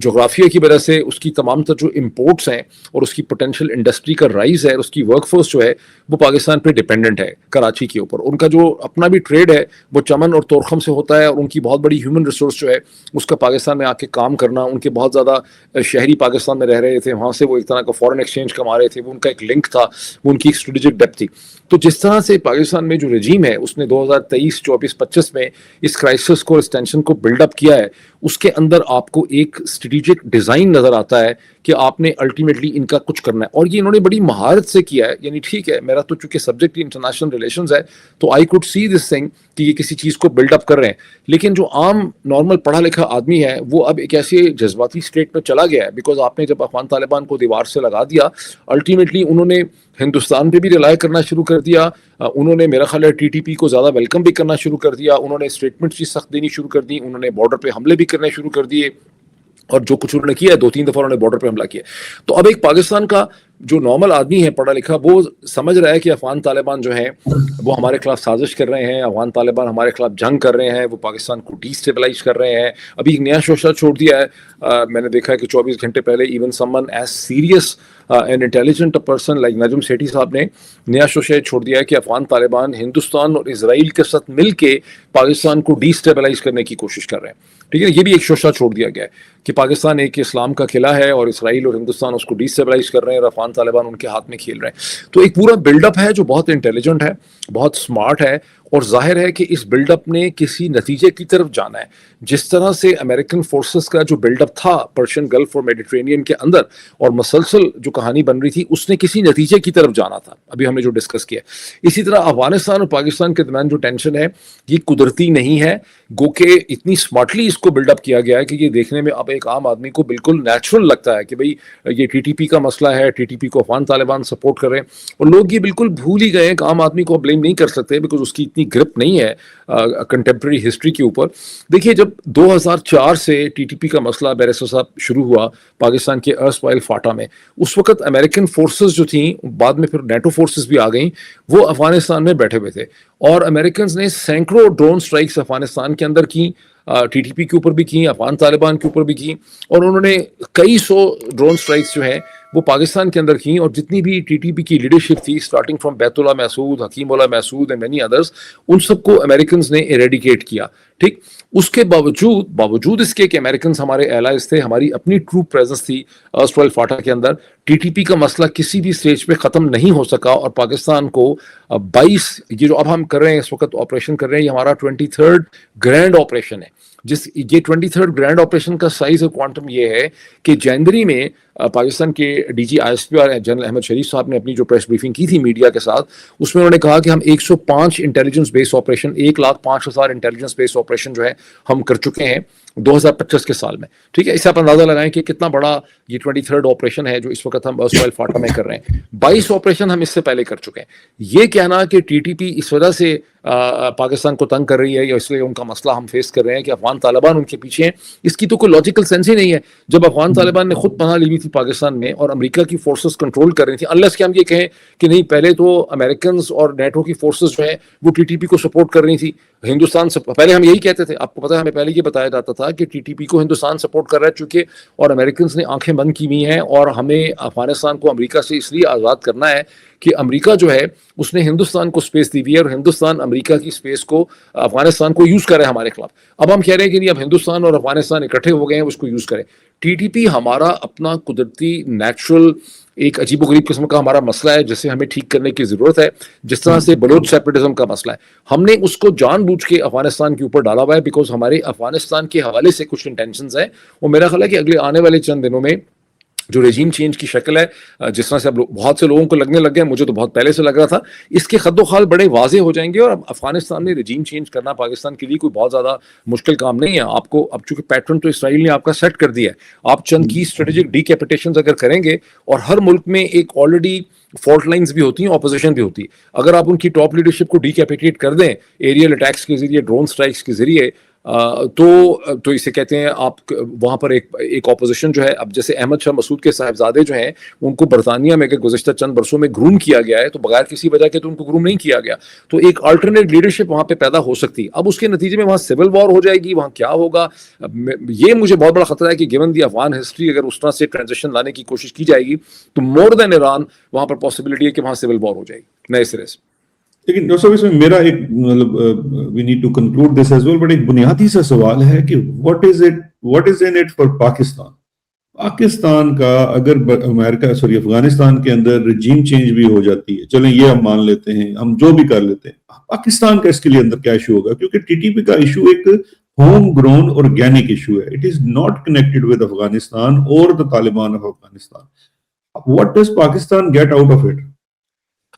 Speaker 2: جغرافیہ کی وجہ سے اس کی تمام تر جو امپورٹس ہیں اور اس کی پوٹینشیل انڈسٹری کا رائز ہے, اس کی ورک فورس جو ہے وہ پاکستان پہ ڈیپینڈنٹ ہے, کراچی کے اوپر. ان کا جو اپنا بھی ٹریڈ ہے وہ چمن اور تورخم سے ہوتا ہے, اور ان کی بہت بڑی ہیومن ریسورس جو ہے اس کا پاکستان میں آ کے کام کرنا, ان کے بہت زیادہ شہری پاکستان میں رہ رہے تھے, وہاں سے وہ ایک طرح کا فورن ایکسچینج کما رہے تھے, وہ ان کا ایک لنک تھا, وہ ان کی ایک اسٹریٹجک ڈیپتھ تھی. تو جس طرح سے پاکستان میں جو رجیم ہے اس نے 2023, 24, 25 میں اس کرائسس کو, اس ٹینشن کو بلڈ اپ کیا ہے, اس کے اندر آپ کو ایک اسٹریٹجک ڈیزائن نظر آتا ہے کہ آپ نے الٹیمیٹلی ان کا کچھ کرنا ہے. اور یہ انہوں نے بڑی مہارت سے کیا ہے. یعنی ٹھیک ہے, میرا تو چونکہ سبجیکٹ انٹرنیشنل ریلیشنز ہے تو I could see this thing کہ یہ کسی چیز کو بلڈ اپ کر رہے ہیں, لیکن جو عام نارمل پڑھا لکھا آدمی ہے وہ اب ایک ایسے جذباتی اسٹیٹ میں چلا گیا ہے. بیکاز آپ نے جب افغان طالبان کو دیوار سے لگا دیا, الٹیمیٹلی انہوں نے ہندوستان پہ بھی ریلائی کرنا شروع کر دیا, انہوں نے میرا خیال ہے ٹی ٹی پی کو زیادہ ویلکم بھی کرنا شروع کر دیا, انہوں نے اسٹیٹمنٹس بھی سخت دینی شروع کر دی, انہوں نے بارڈر پہ حملے بھی کرنے شروع کر دیے, اور جو کچھ انہوں نے کیا ہے 2-3 دفعہ انہوں نے بارڈر پہ حملہ کیا. تو اب ایک پاکستان کا جو نارمل آدمی ہے پڑھا لکھا وہ سمجھ رہا ہے کہ افغان طالبان جو ہیں وہ ہمارے خلاف سازش کر رہے ہیں, افغان طالبان ہمارے خلاف جنگ کر رہے ہیں, وہ پاکستان کو ڈی اسٹیبلائز کر رہے ہیں. ابھی ایک نیا شوشہ چھوڑ دیا ہے, میں نے دیکھا ہے کہ 24 گھنٹے پہلے even someone as serious and intelligent person like Najam Sethi صاحب نے نیا شوشہ چھوڑ دیا ہے کہ افغان طالبان ہندوستان اور اسرائیل کے ساتھ مل کے پاکستان کو ڈی اسٹیبلائز کرنے کی کوشش کر رہے ہیں. ٹھیک ہے, یہ بھی ایک شوشہ چھوڑ دیا گیا ہے کہ پاکستان ایک اسلام کا قلعہ ہے اور اسرائیل اور ہندوستان اس کو ڈی اسٹیبلائز کر رہے ہیں اور افغان طالبان ان کے ہاتھ میں کھیل رہے ہیں. تو ایک پورا بلڈ اپ ہے جو بہت انٹیلیجنٹ ہے, بہت اسمارٹ ہے, اور ظاہر ہے کہ اس بلڈ اپ نے کسی نتیجے کی طرف جانا ہے. جس طرح سے امریکن فورسز کا جو بلڈ اپ تھا پرشین گلف اور میڈیٹرینین کے اندر اور مسلسل جو کہانی بن رہی تھی اس نے کسی نتیجے کی طرف جانا تھا, ابھی ہم نے جو ڈسکس کیا. اسی طرح افغانستان اور پاکستان کے درمیان جو ٹینشن ہے یہ قدرتی نہیں ہے, گو کہ اتنی اسمارٹلی اس کو بلڈ اپ کیا گیا ہے کہ یہ دیکھنے میں اب ایک عام آدمی کو بالکل نیچرل لگتا ہے کہ بھئی یہ ٹی ٹی پی کا مسئلہ ہے, ٹی ٹی پی کو افغان طالبان سپورٹ کر رہے ہیں. اور لوگ یہ بالکل بھول ہی گئے ہیں کہ عام آدمی کو بلیم نہیں کر سکتے بیکاز اس کی اتنی گرپ نہیں ہے کنٹمپرری ہسٹری کے اوپر. دیکھیے جب 2004 سے ٹی ٹی پی کا مسئلہ بیرسٹر صاحب شروع ہوا پاکستان کے ارسوائل فاٹا میں, اس وقت امریکن فورسز جو تھیں, بعد میں پھر نیٹو فورسز بھی آ گئیں, وہ افغانستان میں بیٹھے ہوئے تھے, اور امریکنز نے سینکڑوں ڈرون سٹرائکس افغانستان کے اندر کی, ٹی ٹی پی کے اوپر بھی کی, افغان طالبان کے اوپر بھی کی, اور انہوں نے کئی سو ڈرون سٹرائکس جو ہیں وہ پاکستان کے اندر کی, اور جتنی بھی ٹی ٹی پی کی لیڈرشپ تھی اسٹارٹنگ فرام بیت اللہ محسود, حکیم اللہ محسود اینڈ مینی ادرس, ان سب کو امریکنز نے ایریڈیکیٹ کیا. ٹھیک, اس کے باوجود اس کے کہ امریکنز ہمارے ایلائز تھے, ہماری اپنی ٹروپ پریزنس تھی ارسٹوائل فاٹا کے اندر, ٹی ٹی پی کا مسئلہ کسی بھی اسٹیج پہ ختم نہیں ہو سکا, اور پاکستان کو 22 یہ جو اب ہم کر رہے ہیں اس وقت آپریشن کر رہے ہیں, یہ ہمارا 23rd گرینڈ آپریشن ہے. یہ 23rd گرینڈ آپریشن کا سائز اور کوانٹم یہ ہے کہ جنوری میں پاکستان کے D G I S P اور جنرل احمد شریف صاحب نے اپنی جو پریس بریفنگ کی تھی میڈیا کے ساتھ, اس میں انہوں نے کہا کہ ہم 105 انٹیلیجنس بیس آپریشن, 1,05,000 انٹیلیجنس بیس آپریشن جو ہے ہم کر چکے ہیں 2025 کے سال میں. ٹھیک ہے, اس سے آپ اندازہ لگائیں کہ کتنا بڑا یہ 23rd آپریشن ہے جو اس وقت ہم ارسٹوائل فاٹا میں کر رہے ہیں. 22 آپریشن ہم اس سے پہلے کر چکے ہیں. یہ کہنا کہ ٹی ٹی پی اس وجہ سے پاکستان کو تنگ کر رہی ہے یا اس لیے ان کا مسئلہ ہم فیس کر رہے ہیں کہ افغان طالبان ان کے پیچھے ہیں, اس کی تو کوئی لاجیکل سینس ہی نہیں ہے. جب افغان طالبان نے خود پناہ لی ہوئی تھی پاکستان میں اور امریکہ کی فورسز کنٹرول کر رہی تھی, انلیس کہ ہم یہ کہیں کہ نہیں پہلے تو امریکنز اور نیٹو کی فورسز جو ہیں وہ ٹی ٹی پی کو سپورٹ کر رہی تھی, ہندوستان سے پہلے ہم یہی کہتے تھے, آپ کو پتہ ہے ہمیں پہلے یہ بتایا جاتا تھا کہ ٹی ٹی پی کو ہندوستان سپورٹ کر رہا ہے چونکہ, اور امریکنز نے آنکھیں بند کی ہوئی ہیں, اور ہمیں افغانستان کو امریکہ سے اس لیے آزاد کرنا ہے کہ امریکہ جو ہے اس نے ہندوستان کو اسپیس دی ہوئی ہے, اور ہندوستان امریکہ کی اسپیس کو افغانستان کو یوز کرے ہمارے خلاف. اب ہم کہہ رہے ہیں کہ نہیں, اب ہندوستان اور افغانستان اکٹھے ہو گئے ہیں, اس کو یوز کریں. ٹی ٹی پی ہمارا اپنا قدرتی نیچرل ایک عجیب و غریب قسم کا ہمارا مسئلہ ہے جسے ہمیں ٹھیک کرنے کی ضرورت ہے. جس طرح سے بلوچ سیپریٹزم کا مسئلہ ہے, ہم نے اس کو جان بوجھ کے افغانستان کے اوپر ڈالا ہوا ہے, بیکاز ہمارے افغانستان کے حوالے سے کچھ انٹینشنز ہیں, اور میرا خیال ہے کہ اگلے آنے والے چند دنوں میں جو رجیم چینج کی شکل ہے, جس طرح سے اب بہت سے لوگوں کو لگنے لگ گیا, مجھے تو بہت پہلے سے لگ رہا تھا, اس کے خد و خال بڑے واضح ہو جائیں گے. اور اب افغانستان میں رجیم چینج کرنا پاکستان کے لیے کوئی بہت زیادہ مشکل کام نہیں ہے. آپ کو اب چونکہ پیٹرن تو اسرائیل نے آپ کا سیٹ کر دیا ہے, آپ چند کی اسٹریٹجک ڈی کیپیٹیشنز اگر کریں گے, اور ہر ملک میں ایک آلریڈی فالٹ لائنز بھی ہوتی ہیں, اپوزیشن بھی ہوتی ہے, اگر آپ ان کی ٹاپ لیڈرشپ کو ڈی کیپیٹیٹ کر دیں ایریل اٹیکس کے ذریعے, ڈرون اسٹرائکس کے ذریعے, تو اسے کہتے ہیں آپ وہاں پر ایک اپوزیشن جو ہے, اب جیسے احمد شاہ مسعود کے صاحبزادے جو ہیں ان کو برطانیہ میں اگر گزشتہ چند برسوں میں گروم کیا گیا ہے, تو بغیر کسی وجہ کے تو ان کو گروم نہیں کیا گیا, تو ایک الٹرنیٹ لیڈرشپ وہاں پہ پیدا ہو سکتی ہے. اب اس کے نتیجے میں وہاں سول وار ہو جائے گی, وہاں کیا ہوگا, یہ مجھے بہت بڑا خطرہ ہے کہ گیون دی افغان ہسٹری, اگر اس طرح سے ٹرانزیشن لانے کی کوشش کی جائے گی تو مور دین ایران وہاں پر پاسبلٹی ہے کہ وہاں سول وار ہو جائے گی نئے سرے سے.
Speaker 1: لیکن ڈاکٹر صاحب اس میں میرا ایک مطلب we need to conclude this as well, but ایک بنیادی سا سوال ہے کہ what is in it for Pakistan. Pakistan کا اگر افغانستان کے اندر رجیم چینج بھی ہو جاتی ہے, چلیں یہ ہم مان لیتے ہیں, ہم جو بھی کر لیتے ہیں, پاکستان کا اس کے لیے اندر کیا ایشو ہوگا, کیونکہ ٹی ٹی پی کا ایشو ایک ہوم گرون آرگینک ایشو ہے. It is not connected with Afghanistan اور the Taliban of Afghanistan. What does Pakistan get out of it?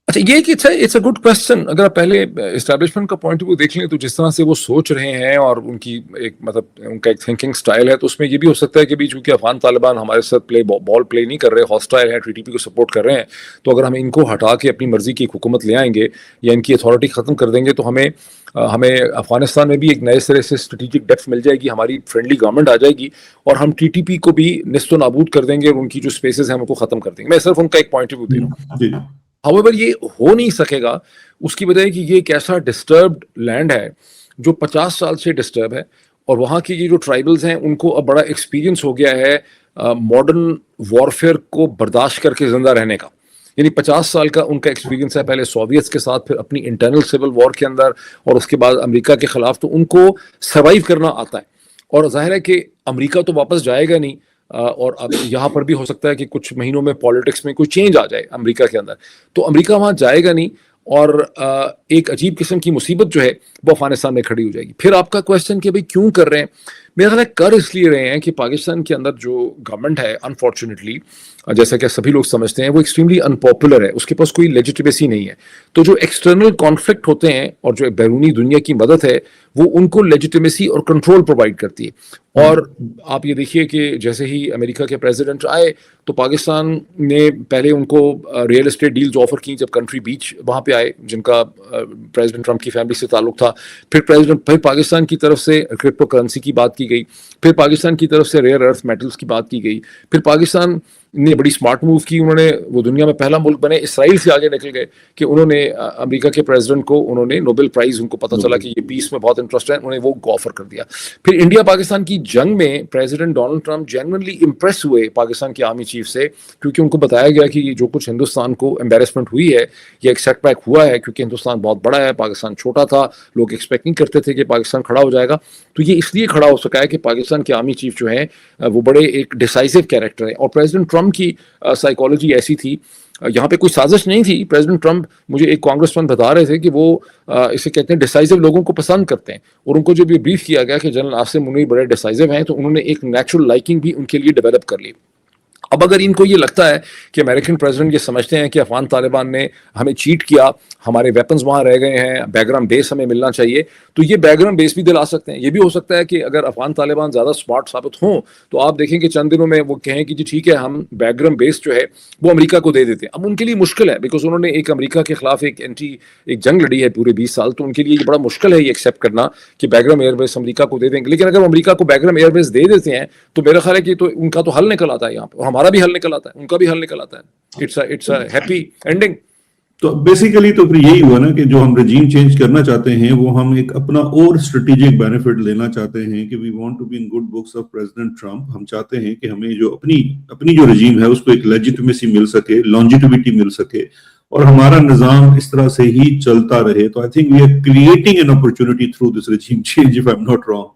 Speaker 2: اچھا, یہ کہ اٹس اے گڈ کوسچن. اگر آپ پہلے اسٹیبلشمنٹ کا پوائنٹ آف ویو دیکھ لیں تو جس طرح سے وہ سوچ رہے ہیں اور ان کی ایک مطلب ان کا ایک تھنکنگ سٹائل ہے, تو اس میں یہ بھی ہو سکتا ہے کہ بھی چونکہ افغان طالبان ہمارے ساتھ بال پلے نہیں کر رہے, ہاسٹائل ہیں, ٹی ٹی پی کو سپورٹ کر رہے ہیں, تو اگر ہم ان کو ہٹا کے اپنی مرضی کی حکومت لے آئیں گے یا ان کی اتھارٹی ختم کر دیں گے, تو ہمیں افغانستان میں بھی ایک نئے سرے سے اسٹریٹجک ڈیپتھ مل جائے گی, ہماری فرینڈلی گورنمنٹ آ جائے گی, اور ہم ٹی ٹی پی کو بھی نست و نابود کر دیں گے اور ان کی جو اسپیسز ہیں ان کو ختم کر دیں گے. میں صرف ان کا ایک پوائنٹ آف ویو دے رہا ہوں. However, یہ ہو نہیں سکے گا, اس کی وجہ ہے کہ یہ ایک ایسا ڈسٹربڈ لینڈ ہے جو 50 سال سے ڈسٹرب ہے, اور وہاں کی یہ جو ٹرائبلز ہیں ان کو اب بڑا ایکسپیرینس ہو گیا ہے ماڈرن وارفیئر کو برداشت کر کے زندہ رہنے کا. یعنی 50 سال کا ان کا ایکسپیرینس ہے, پہلے سوویتس کے ساتھ, پھر اپنی انٹرنل سول وار کے اندر, اور اس کے بعد امریکہ کے خلاف, تو ان کو سروائیو کرنا آتا ہے. اور ظاہر ہے کہ امریکہ تو واپس جائے گا نہیں, اور اب یہاں پر بھی ہو سکتا ہے کہ کچھ مہینوں میں پالیٹکس میں کوئی چینج آ جائے امریکہ کے اندر, تو امریکہ وہاں جائے گا نہیں, اور ایک عجیب قسم کی مصیبت جو ہے وہ افغانستان میں کھڑی ہو جائے گی. پھر آپ کا کویشچن کہ بھائی کیوں کر رہے ہیں, میرا خیال ہے کر اس لیے رہے ہیں کہ پاکستان کے اندر جو گورنمنٹ ہے انفارچونیٹلی, جیسا کہ سبھی لوگ سمجھتے ہیں, وہ ایکسٹریملی انپاپولر ہے, اس کے پاس کوئی لیجیٹیمیسی نہیں ہے. تو جو ایکسٹرنل کانفلکٹ ہوتے ہیں اور جو بیرونی دنیا کی مدد ہے وہ ان کو لیجیٹیمیسی اور کنٹرول پرووائڈ کرتی ہے. اور آپ یہ دیکھیے کہ جیسے ہی امریکہ کے پریزیڈنٹ آئے تو پاکستان نے پہلے ان کو ریئل اسٹیٹ ڈیلز آفر کی جب کنٹری بیچ وہاں پہ آئے, جن کا پریزیڈنٹ ٹرمپ کی فیملی سے تعلق تھا. پھر پاکستان کی طرف سے کرپٹو کرنسی کی بات کی گئی, پھر پاکستان کی طرف سے ریئر ارتھ میٹلز کی بات کی گئی, پھر پاکستان نے بڑی اسمارٹ موو کی, انہوں نے وہ دنیا میں پہلا ملک بنے, اسرائیل سے آگے نکل گئے کہ انہوں نے امریکہ کے پریزیڈنٹ کو انہوں نے نوبل پرائز, ان کو پتہ چلا کہ یہ پیس میں بہت انٹرسٹ ہے, انہوں نے وہ آفر کر دیا. پھر انڈیا پاکستان کی جنگ میں president Donald Trump genuinely impress ہوئے پاکستان کی آرمی چیف سے, کیونکہ ان کو بتایا گیا کہ جو کچھ ہندوستان کو امبیرسمنٹ ہوئی ہے, یہ ایک سیٹ بیک ہوا ہے, کیونکہ ہندوستان بہت بڑا ہے, پاکستان چھوٹا تھا, لوگ ایکسپیکٹ نہیں کرتے تھے کہ پاکستان کھڑا ہو جائے گا. تو یہ اس لیے کھڑا ہو سکا ہے کہ پاکستان کے آرمی چیف جو ہیں وہ بڑے ایک ڈیسائزو کیریکٹر ہیں. اور پریزیڈنٹ ٹرمپ کی سائیکالوجی ایسی تھی, یہاں پہ کوئی سازش نہیں تھی. پریزیڈنٹ ٹرمپ مجھے ایک کانگریس مین بتا رہے تھے کہ وہ اسے کہتے ہیں ڈیسائزو لوگوں کو پسند کرتے ہیں, اور ان کو جب یہ بریف کیا گیا کہ جنرل عاصم منیر بڑے ڈیسائزو ہیں, تو انہوں نے ایک نیچرل لائکنگ بھی ان کے لیے ڈیولپ کر لی. اب اگر ان کو یہ لگتا ہے کہ امریکن پریزیڈنٹ یہ سمجھتے ہیں کہ افغان طالبان نے ہمیں چیٹ کیا, ہمارے ویپنز وہاں رہ گئے ہیں, بیک گراؤنڈ بیس ہمیں ملنا چاہیے, تو یہ بیک گراؤنڈ بیس بھی دلا سکتے ہیں. یہ بھی ہو سکتا ہے کہ اگر افغان طالبان زیادہ اسمارٹ ثابت ہوں تو آپ دیکھیں کہ چند دنوں میں وہ کہیں کہ جی ٹھیک ہے, ہم بیک گراؤنڈ بیس جو ہے وہ امریکہ کو دے دیتے ہیں. اب ان کے لیے مشکل ہے, بیکاز انہوں نے ایک امریکہ کے خلاف ایک جنگ لڑی ہے پورے 20 سال, تو ان کے لیے یہ بڑا مشکل ہے یہ ایکسیپٹ کرنا کہ بیک گراؤنڈ ایئر بیس امریکہ کو دے دیں گے. لیکن اگر امریکہ کو بیک گراؤنڈ ایئر بیس دے دیتے ہیں تو میرا خیال ہے کہ تو ان کا تو حل نکل آتا ہے یہاں پہ, اور ہمارا بھی حل نکل آتا ہے, ان کا بھی حل نکل آتا ہے. It's a happy ending.
Speaker 1: تو بیسیکلی تو پھر یہی ہوا نا کہ جو ہم رجیم چینج کرنا چاہتے ہیں وہ ہم ایک اپنا اور اسٹریٹجک بینیفٹ لینا چاہتے ہیں کہ we want to be in good books of president Trump. ہم چاہتے ہیں کہ ہمیں جو اپنی جو رجیم ہے اس کو ایک لیجیٹمیسی مل سکے, لانجیٹیوٹی مل سکے, اور ہمارا نظام اس طرح سے ہی چلتا رہے. تو I think we are creating an opportunity through this regime change, if I am not wrong.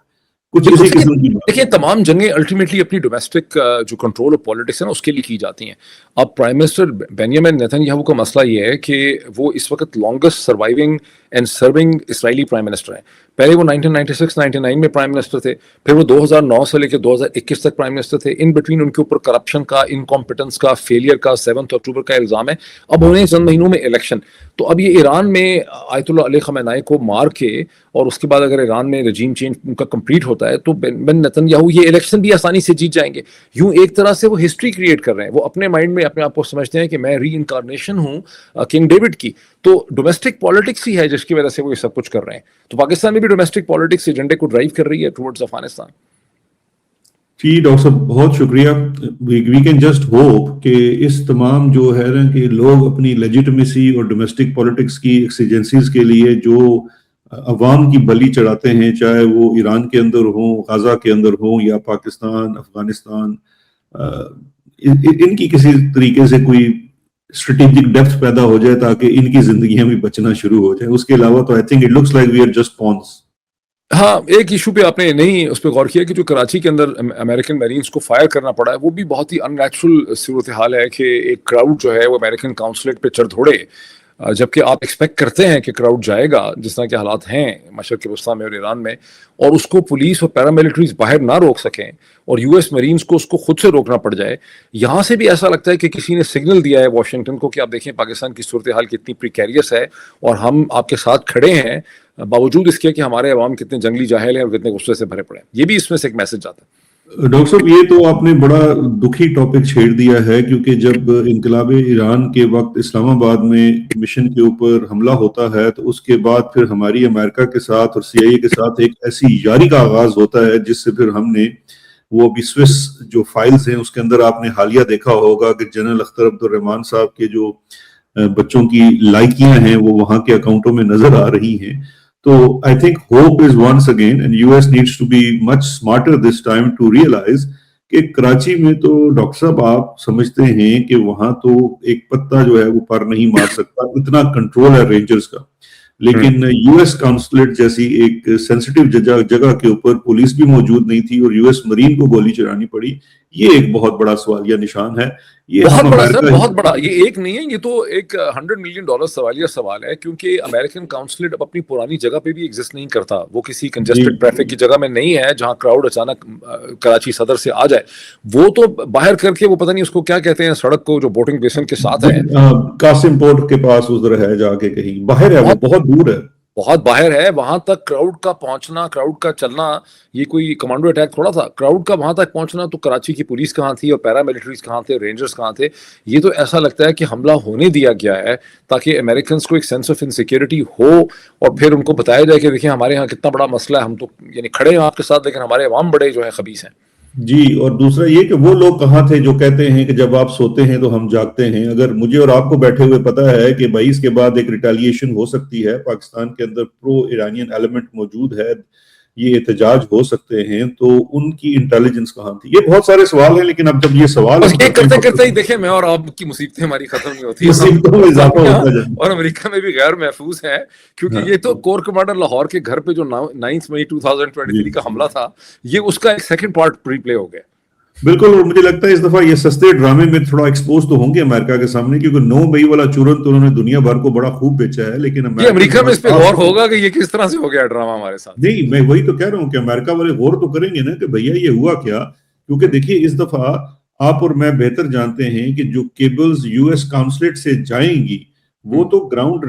Speaker 1: کچھ اسی قسم کی بات.
Speaker 2: دیکھیں تمام جنگیں الٹیمیٹلی اپنی ڈومیسٹک جو کنٹرول آف پالیٹکس ہے نا اس کے لیے کی جاتی ہیں. اب پرائم منسٹر بینیامن نیتن یاہو کا مسئلہ یہ ہے کہ وہ اس وقت longest surviving and serving Israeli prime minister ہیں. پہلے وہ 1996-99 میں پرائم منسٹر تھے, پھر وہ 2009 سے لے کے 2021 تک پرائم منسٹر تھے. ان بٹوین ان کے اوپر کرپشن کا, انکمپٹنس کا, فیلئر کا 7 اکتوبر کا الزام ہے. اب ہونے چند مہینوں میں الیکشن, تو اب یہ ایران میں آیت اللہ علی خامنہئی کو مار کے اور اس کے بعد اگر ایران میں رجیم چینج ان کا کمپلیٹ ہوتا ہے تو بن نتن یاہو یہ الیکشن بھی آسانی سے جیت جائیں گے. یوں ایک طرح سے وہ ہسٹری کریٹ کر رہے ہیں. وہ اپنے مائنڈ میں اپنے آپ کو سمجھتے ہیں کہ میں ری انکارنیشن ہوں کنگ ڈیوڈ کی. تو ڈومیسٹک پالیٹکس ہی ہے جس کی وجہ سے وہ یہ سب کچھ کر رہے ہیں. تو پاکستان میں بھی ڈومیسٹک پالیٹکس ایجنڈے کو ڈرائیو کر رہی ہے ٹورڈز افغانستان.
Speaker 1: جی ڈاکٹر صاحب بہت شکریہ. وی کین جسٹ ہوپ کہ اس تمام جو ہے نا کہ لوگ اپنی لیجیٹمیسی اور ڈومیسٹک پالیٹکس کی ایکسیجنسیز کے لیے جو عوام کی بلی چڑھاتے ہیں, چاہے وہ ایران کے اندر ہوں, غزہ کے اندر ہوں, یا پاکستان, افغانستان, ان کی کسی طریقے سے کوئی اسٹریٹجک ڈیپتھ پیدا ہو جائے تاکہ ان کی زندگیاں بھی بچنا شروع ہو جائیں. اس کے علاوہ تو I think it looks like we are just pawns.
Speaker 2: ہاں, ایک ایشو پہ آپ نے نہیں اس پہ غور کیا کہ جو کراچی کے اندر امریکن میرینز کو فائر کرنا پڑا ہے, وہ بھی بہت ہی ان نیچرل صورتحال ہے کہ ایک کراؤڈ جو ہے وہ امریکن کاؤنسلیٹ پہ چڑھ دھوڑے, جبکہ آپ ایکسپیکٹ کرتے ہیں کہ کراؤڈ جائے گا جس طرح کے حالات ہیں مشرق وسطیٰ میں اور ایران میں, اور اس کو پولیس اور پیراملٹریز باہر نہ روک سکیں اور یو ایس مرینز کو اس کو خود سے روکنا پڑ جائے. یہاں سے بھی ایسا لگتا ہے کہ کسی نے سگنل دیا ہے واشنگٹن کو کہ آپ دیکھیں پاکستان کی صورتحال کتنی پریکیریس ہے اور ہم آپ کے ساتھ کھڑے ہیں, باوجود اس کے کہ ہمارے عوام کتنے جنگلی جاہل ہیں اور کتنے غصے سے بھرے پڑے ہیں. یہ بھی اس میں سے ایک میسج آتا ہے.
Speaker 1: ڈاکٹر صاحب یہ تو آپ نے بڑا دکھی ٹاپک چھیڑ دیا ہے, کیونکہ جب انقلاب ایران کے وقت اسلام آباد میں مشن کے اوپر حملہ ہوتا ہے تو اس کے بعد پھر ہماری امریکہ کے ساتھ اور CIA کے ساتھ ایک ایسی یاری کا آغاز ہوتا ہے جس سے پھر ہم نے وہ ابھی سوئس جو فائلز ہیں اس کے اندر آپ نے حالیہ دیکھا ہوگا کہ جنرل اختر عبد الرحمان صاحب کے جو بچوں کی لائکیاں ہیں وہ وہاں کے اکاؤنٹوں میں نظر آ رہی ہیں. تو I think hope is once again and US needs to be much smarter this time to realize کہ کراچی میں تو ڈاکٹر صاحب آپ سمجھتے ہیں کہ وہاں تو ایک پتا جو ہے وہ پر نہیں مار سکتا, اتنا کنٹرول ہے رینجرز کا. لیکن US کانسولیٹ جیسی ایک سینسٹیو جگہ کے اوپر پولیس بھی موجود نہیں تھی اور US مرین کو گولی چلانی پڑی. یہ ایک بہت بڑا سوالیہ نشان ہے. یہ
Speaker 2: بہت بڑا سر, بہت بڑا. یہ ایک نہیں ہے, یہ تو ایک $100 ملین سوالیہ سوال ہے, کیونکہ امریکن کاؤنسلیٹ اب اپنی پرانی جگہ پہ بھی ایگزسٹ نہیں کرتا. وہ کسی کنجسٹڈ ٹریفک کی جگہ میں نہیں ہے جہاں کراؤڈ اچانک کراچی صدر سے آ جائے. وہ تو باہر کر کے وہ پتہ نہیں اس کو کیا کہتے ہیں سڑک کو جو بوٹنگ بیسن کے ساتھ ہے,
Speaker 1: قاسم پورٹ کے پاس ادھر ہے, جا کے کہیں باہر ہے, وہ بہت دور ہے,
Speaker 2: بہت باہر ہے. وہاں تک کراؤڈ کا پہنچنا, کراؤڈ کا چلنا, یہ کوئی کمانڈو اٹیک تھوڑا تھا. کراؤڈ کا وہاں تک پہنچنا تو کراچی کی پولیس کہاں تھی اور پیراملٹریز کہاں تھے, رینجرز کہاں تھے. یہ تو ایسا لگتا ہے کہ حملہ ہونے دیا گیا ہے تاکہ امریکنز کو ایک سینس آف انسیکیورٹی ہو اور پھر ان کو بتایا جائے کہ دیکھیں ہمارے ہاں کتنا بڑا مسئلہ ہے, ہم تو یعنی کھڑے ہیں آپ کے ساتھ لیکن ہمارے عوام بڑے جو ہے خبیث ہیں.
Speaker 1: جی، اور دوسرا یہ کہ وہ لوگ کہاں تھے جو کہتے ہیں کہ جب آپ سوتے ہیں تو ہم جاگتے ہیں. اگر مجھے اور آپ کو بیٹھے ہوئے پتا ہے کہ 22 کے بعد ایک ریٹیلیشن ہو سکتی ہے، پاکستان کے اندر پرو ایرانین ایلیمنٹ موجود ہے، یہ احتجاج ہو سکتے ہیں، تو ان کی انٹیلیجنس کہاں تھی؟ یہ بہت سارے سوال ہیں، لیکن اب جب یہ سوال
Speaker 2: بس
Speaker 1: ہم
Speaker 2: یہ
Speaker 1: کرتے
Speaker 2: کرتے کرتے ہی
Speaker 1: ہیں
Speaker 2: دیکھیں میں اور آپ کی مصیبتیں ہماری ختم نہیں ہوتی.
Speaker 1: مصیبتوں میں اضافہ
Speaker 2: برطانیہ
Speaker 1: ہوتا جائے.
Speaker 2: اور امریکہ میں بھی غیر محفوظ ہے، کیونکہ یہ تو کور کمانڈر لاہور کے گھر پہ جو 9 مئی 2023 کا حملہ تھا، یہ اس کا ایک سیکنڈ پارٹ پری پلے ہو گیا.
Speaker 1: بالکل. اور مجھے لگتا ہے اس دفعہ یہ سستے ڈرامے میں تھوڑا ایکسپوز تو ہوں گے امریکہ کے سامنے، کیونکہ 9 مئی والا چورن تو انہوں نے دنیا بھر کو بڑا خوب بیچا ہے، لیکن
Speaker 2: یہ
Speaker 1: امریکہ
Speaker 2: امریکہ میں اس پہ غور
Speaker 1: صاف
Speaker 2: ہوگا کہ یہ کس طرح سے ہو گیا ڈرامہ ہمارے ساتھ.
Speaker 1: نہیں، میں وہی تو کہہ رہا ہوں کہ امریکہ والے غور تو کریں گے نا کہ بھیا یہ ہوا کیا. کیونکہ دیکھیے اس دفعہ آپ اور میں بہتر جانتے ہیں کہ جو کیبلز یو ایس کانسلیٹ سے جائیں گی وہ تو گراؤنڈ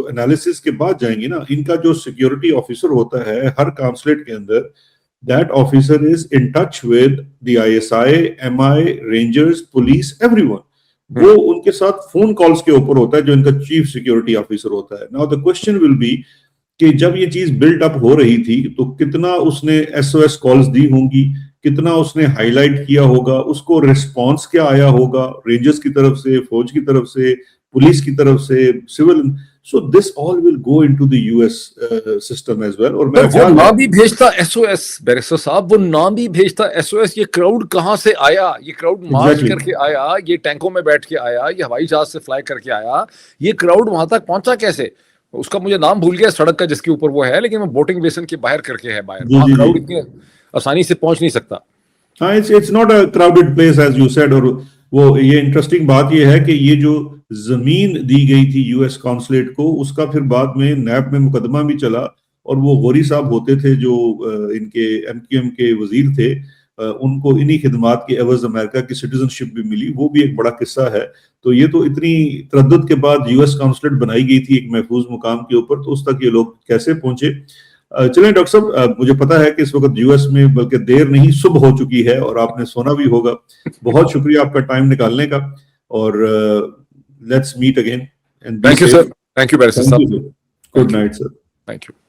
Speaker 1: انالیسس کے بعد جائیں گی نا. ان کا جو سیکیورٹی آفیسر ہوتا ہے ہر کانسلیٹ کے اندر، that officer is in touch with the ISI, MI, Rangers, police, everyone. وہ ان کے ساتھ فون کالز کے اوپر ہوتا ہے جو ان کا چیف سیکیورٹی آفیسر ہوتا ہے. Now the question will be کہ جب یہ چیز بلڈ اپ ہو رہی تھی تو کتنا اس نے S O S calls the ہوں گی، کتنا اس نے ہائی لائٹ کیا ہوگا، اس کو ریسپانس کیا آیا ہوگا رینجرز کی طرف سے، فوج کی طرف سے، پولیس کی طرف سے، civil. So this all will go into the US system as well. اور میرا
Speaker 2: وہ
Speaker 1: خیال ہے
Speaker 2: نام بھی بھیجتا ایس او ایس، بیرسٹر صاحب وہ نام بھی بھیجتا ایس او ایس. یہ کراؤڈ کہاں سے آیا؟ یہ کراؤڈ مارچ
Speaker 1: Exactly.
Speaker 2: کر کے آیا، یہ ٹینکوں میں بیٹھ کے آیا، یہ ہوائی جہاز سے فلائی کر کے آیا، یہ کراؤڈ وہاں تک پہنچا کیسے؟ اس کا مجھے نام بھول گیا سڑک کا جس کے اوپر وہ ہے، لیکن وہ بوٹنگ بیسن کے باہر کر کے ہے باہر.
Speaker 1: جی
Speaker 2: وہاں
Speaker 1: جی جی
Speaker 2: کراؤڈ اتنی آسانی سے پہنچ نہیں سکتا.
Speaker 1: ہاں، it's not a crowded place as you said. اور وہ یہ انٹرسٹنگ بات یہ ہے کہ یہ جو زمین دی گئی تھی یو ایس کانسلیٹ کو، اس کا پھر بعد میں نیب میں مقدمہ بھی چلا، اور وہ غوری صاحب ہوتے تھے جو ان کے ایم کیو ایم کے وزیر تھے، ان کو انہی خدمات کے عوض امریکہ کی سٹیزن شپ بھی ملی. وہ بھی ایک بڑا قصہ ہے. تو یہ تو اتنی تردد کے بعد یو ایس کانسلیٹ بنائی گئی تھی ایک محفوظ مقام کے اوپر، تو اس تک یہ لوگ کیسے پہنچے. چلیں ڈاکٹر صاحب، مجھے پتا ہے کہ اس وقت یو ایس میں بلکہ دیر نہیں صبح ہو چکی ہے اور آپ نے سونا بھی ہوگا. بہت شکریہ آپ کا ٹائم نکالنے کا، اور let's meet again and be
Speaker 2: thank you
Speaker 1: safe.
Speaker 2: Sir, thank you barrister
Speaker 1: thank
Speaker 2: صاحب،
Speaker 1: you sir. Good night sir.
Speaker 2: Thank you.